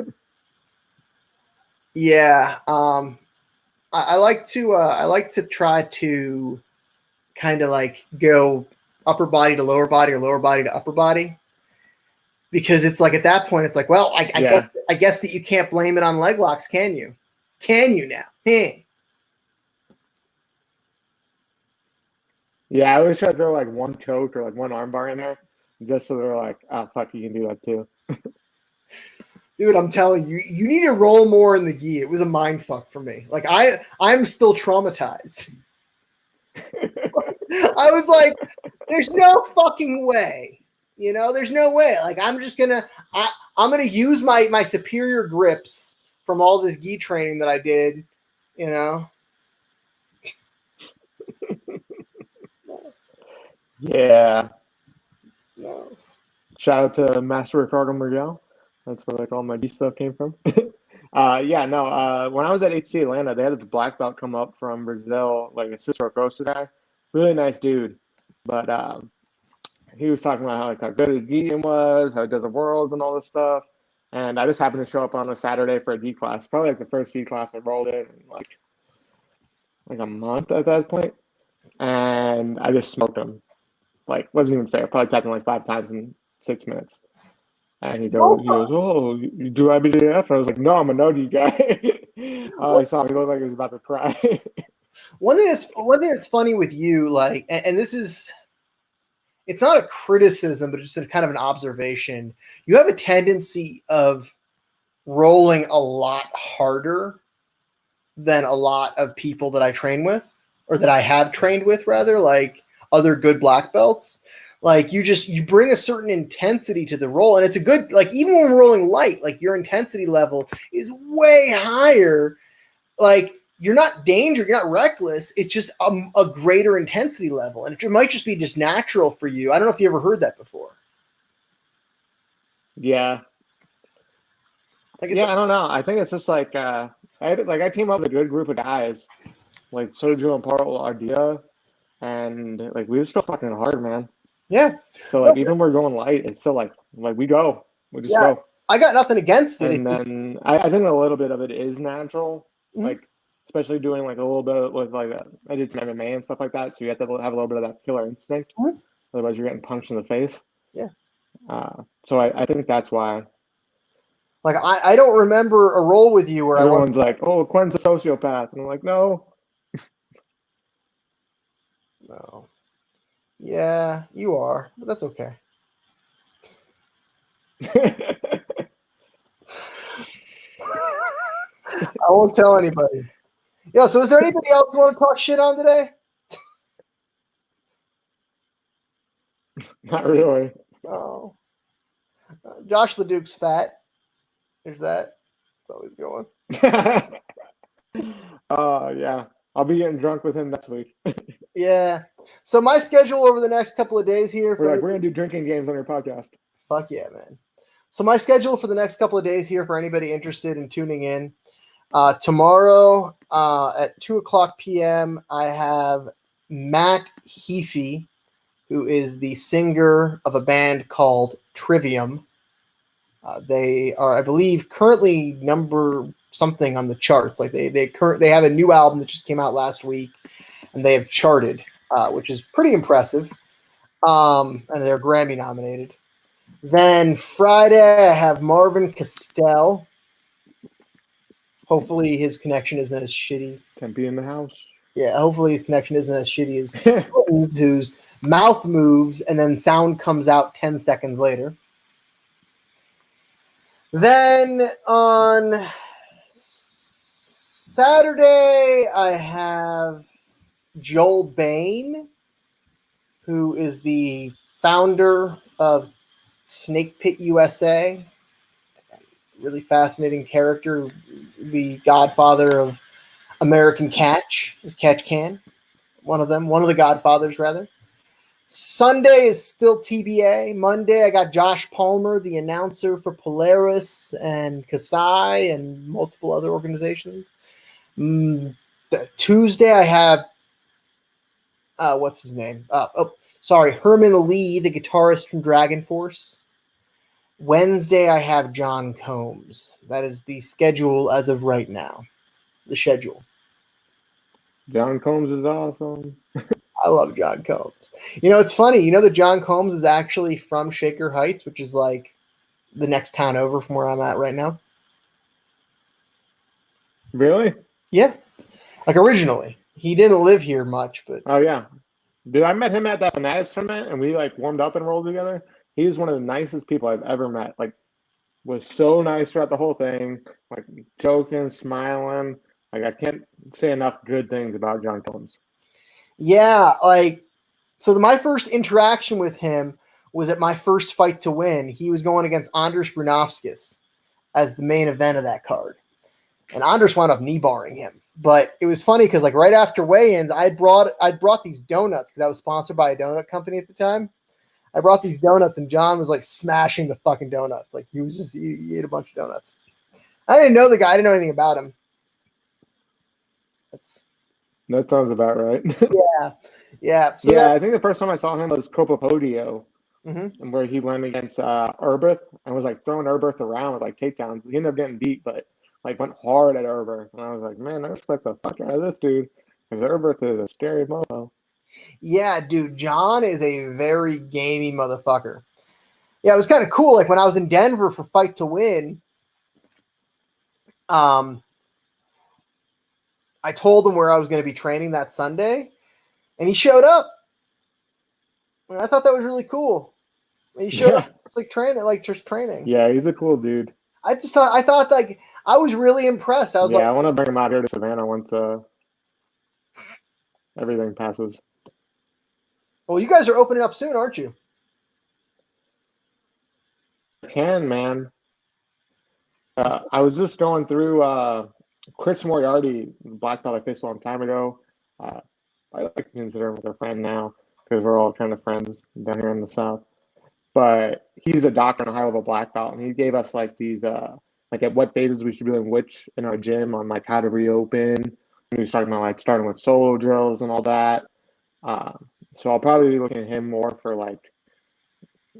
Yeah. I like to try to kind of like go upper body to lower body or lower body to upper body, because it's like at that point it's like, well, I guess that you can't blame it on leg locks, can you? Can you now? Hey. Yeah, I always try to throw like one choke or like one arm bar in there, just so they're like, oh fuck, you can do that too. Dude, I'm telling you, you need to roll more in the gi. It was a mind fuck for me. Like I'm still traumatized. I was like, there's no fucking way. There's no way. Like I'm gonna use my superior grips from all this gi training that I did, Yeah. No. Shout out to Master Ricardo Miguel. That's where like all my D stuff came from. Yeah, no. When I was at HC Atlanta, they had the black belt come up from Brazil, like a Cicero Costa guy. Really nice dude, but he was talking about how good his gi was, how he does the worlds and all this stuff. And I just happened to show up on a Saturday for a gi class, probably like the first gi class I rolled in like a month at that point, and I just smoked him. Like wasn't even fair. Probably tapped him like 5 times in 6 minutes. And he goes, oh, you do IBJF? And I was like, no, I'm a no-D guy. I saw him. He looked like he was about to cry. One thing that's funny with you, like, and this is, it's not a criticism, but just a kind of an observation. You have a tendency of rolling a lot harder than a lot of people that I train with, or that I have trained with, rather, like other good black belts. Like you bring a certain intensity to the roll, and it's a good, like even when we're rolling light, like your intensity level is way higher. Like you're not danger, you're not reckless. It's just a greater intensity level, and it might just be just natural for you. I don't know if you ever heard that before. Yeah. I don't know. I think it's just like I team up with a good group of guys, like Sergio and Paul Ardea, and like we just go fucking hard, man. Yeah. So like even when we're going light, it's still like we go. We just go. I got nothing against it. And then I think a little bit of it is natural. Mm-hmm. Like especially doing like a little bit with like I did some MMA and stuff like that. So you have to have a little bit of that killer instinct. Mm-hmm. Otherwise you're getting punched in the face. Yeah. So I think that's why. Like I don't remember a roll with you where everyone's like, "Oh, Quentin's a sociopath," and I'm like, "No." No. Yeah, you are, but that's okay. I won't tell anybody. Yeah, so is there anybody else you want to talk shit on today? Not really. No. Josh LeDuc's fat. There's that. It's always going. Yeah. I'll be getting drunk with him next week. Yeah. So my schedule over the next couple of days here. We're going to do drinking games on your podcast. Fuck yeah, man. So my schedule for the next couple of days here for anybody interested in tuning in. Tomorrow at 2:00 p.m. I have Matt Heafy, who is the singer of a band called Trivium. They are, I believe, currently number something on the charts. Like they have a new album that just came out last week, and they have charted, which is pretty impressive. And they're Grammy nominated. Then Friday I have Marvin Castell. Hopefully his connection isn't as shitty. Tempe in the house. Yeah, hopefully his connection isn't as shitty as Quentin's, whose mouth moves and then sound comes out 10 seconds later. Then on Saturday, I have Joel Bain, who is the founder of Snake Pit USA. Really fascinating character, the godfather of American Catch, is Catch Can. One of the godfathers, rather. Sunday is still TBA. Monday, I got Josh Palmer, the announcer for Polaris and Kasai and multiple other organizations. Tuesday, I have, what's his name? Herman Lee, the guitarist from Dragon Force. Wednesday, I have John Combs. That is the schedule as of right now. The schedule. John Combs is awesome. I love John Combs. You know, it's funny. You know that John Combs is actually from Shaker Heights, which is like the next town over from where I'm at right now. Really? Yeah. Like originally. He didn't live here much, but... Oh, yeah. Dude, I met him at that Fanatics tournament, and we like warmed up and rolled together. He's one of the nicest people I've ever met. Like, was so nice throughout the whole thing. Like, joking, smiling. Like, I can't say enough good things about John Combs. Yeah, like, so my first interaction with him was at my first fight to win. He was going against Andras Brunovskis as the main event of that card. and Andres wound up knee barring him. But it was funny because like right after weigh-ins, I brought these donuts because I was sponsored by a donut company at the time. I brought these donuts, and John was like smashing the fucking donuts. Like he ate a bunch of donuts. I didn't know the guy. I didn't know anything about him. That sounds about right. Yeah. So I think the first time I saw him was Copa Podio, where he went against Erbeth and was like throwing Erbeth around with like takedowns. He ended up getting beat, but like went hard at Erbeth, and I was like, man, I respect the fuck out of this dude because Erbeth is a scary mofo. Yeah, dude, John is a very gamey motherfucker. Yeah, it was kind of cool. Like when I was in Denver for Fight to Win, I told him where I was going to be training that Sunday, and he showed up. And I thought that was really cool. He showed up like training, like just training. Yeah, he's a cool dude. I thought like I was really impressed. I was like, I want to bring him out here to Savannah once everything passes. Well, you guys are opening up soon, aren't you? I can, man. I was just going through Chris Moriarty, black belt I faced a long time ago. I like to consider him a friend now because we're all kind of friends down here in the South. But he's a doctor and a high-level black belt, and he gave us like these like at what phases we should be doing which in our gym on like how to reopen. And he was talking about like starting with solo drills and all that. So I'll probably be looking at him more for like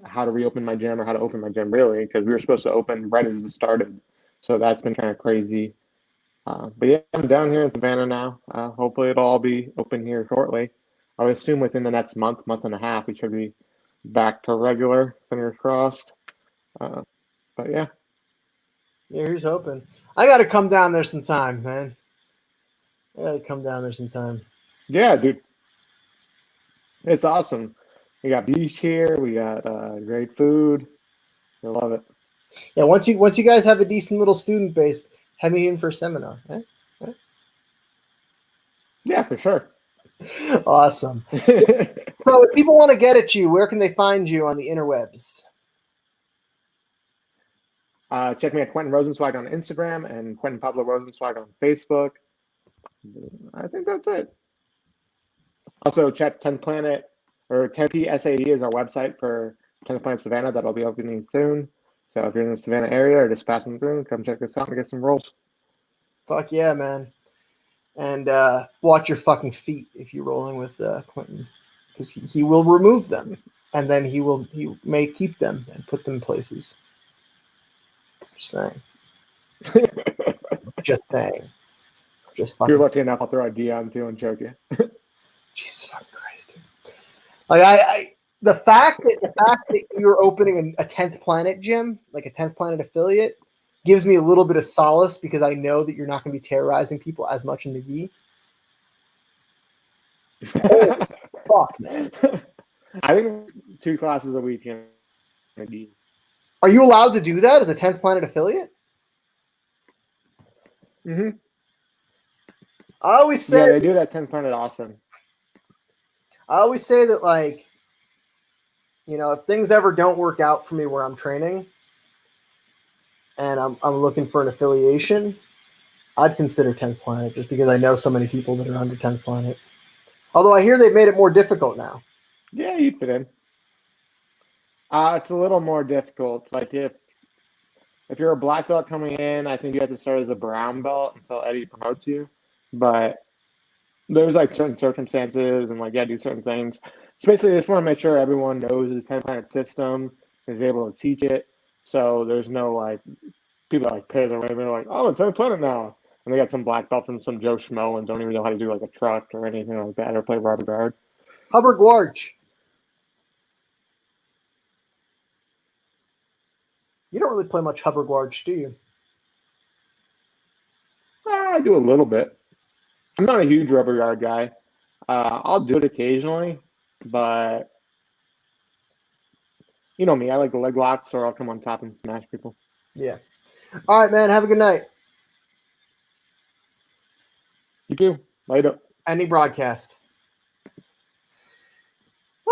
how to reopen my gym or how to open my gym really, because we were supposed to open right as it started. So that's been kind of crazy. But yeah, I'm down here in Savannah now. Hopefully it'll all be open here shortly. I would assume within the next month and a half, we should be back to regular, fingers crossed. But yeah. Yeah, here's hoping. I got to come down there sometime, man. I got to come down there sometime. Yeah, dude. It's awesome. We got beach here. We got great food. I love it. Yeah, once you guys have a decent little student base, head me in for a seminar. Eh? Yeah, for sure. Awesome. So if people want to get at you, where can they find you on the interwebs? Check me at Quentin Rosenzweig on Instagram and Quentin Pablo Rosenzweig on Facebook. I think that's it. Also, check 10 Planet or 10P SAD is our website for 10 Planet Savannah. That'll be opening soon. So if you're in the Savannah area or just passing through, come check this out and get some rolls. Fuck yeah, man. And watch your fucking feet if you're rolling with Quentin, because he will remove them, and then he may keep them and put them places. Just saying. Just saying. Just fucking. If you're lucky enough, I'll throw a D on too and choke you. Jesus fucking Christ, dude. Like the fact that you're opening a 10th Planet gym, like a 10th Planet affiliate, gives me a little bit of solace because I know that you're not going to be terrorizing people as much in the gi. Oh, fuck, man. I think 2 classes a week in the gi. Are you allowed to do that as a 10th Planet affiliate? Mm-hmm. I always say they do that 10th Planet Austin. I always say that, like, you know, if things ever don't work out for me where I'm training and I'm looking for an affiliation, I'd consider 10th Planet just because I know so many people that are under 10th Planet. Although I hear they've made it more difficult now. Yeah, you fit in. It's a little more difficult. Like if you're a black belt coming in, I think you have to start as a brown belt until Eddie promotes you. But there's like certain circumstances and like do certain things. So basically, I just want to make sure everyone knows the 10 Planet system, is able to teach it. So there's no like people that like pay their way. They're like, oh, it's 10 Planet now, and they got some black belt from some Joe Schmo and don't even know how to do like a truck or anything like that or play rubber guard. Hubbard Warch. You don't really play much Hubbard Warch, do you? I do a little bit. I'm not a huge rubber guard guy. I'll do it occasionally, but you know me. I like the leg locks, or I'll come on top and smash people. Yeah. All right, man. Have a good night. You too. Later. Ending broadcast.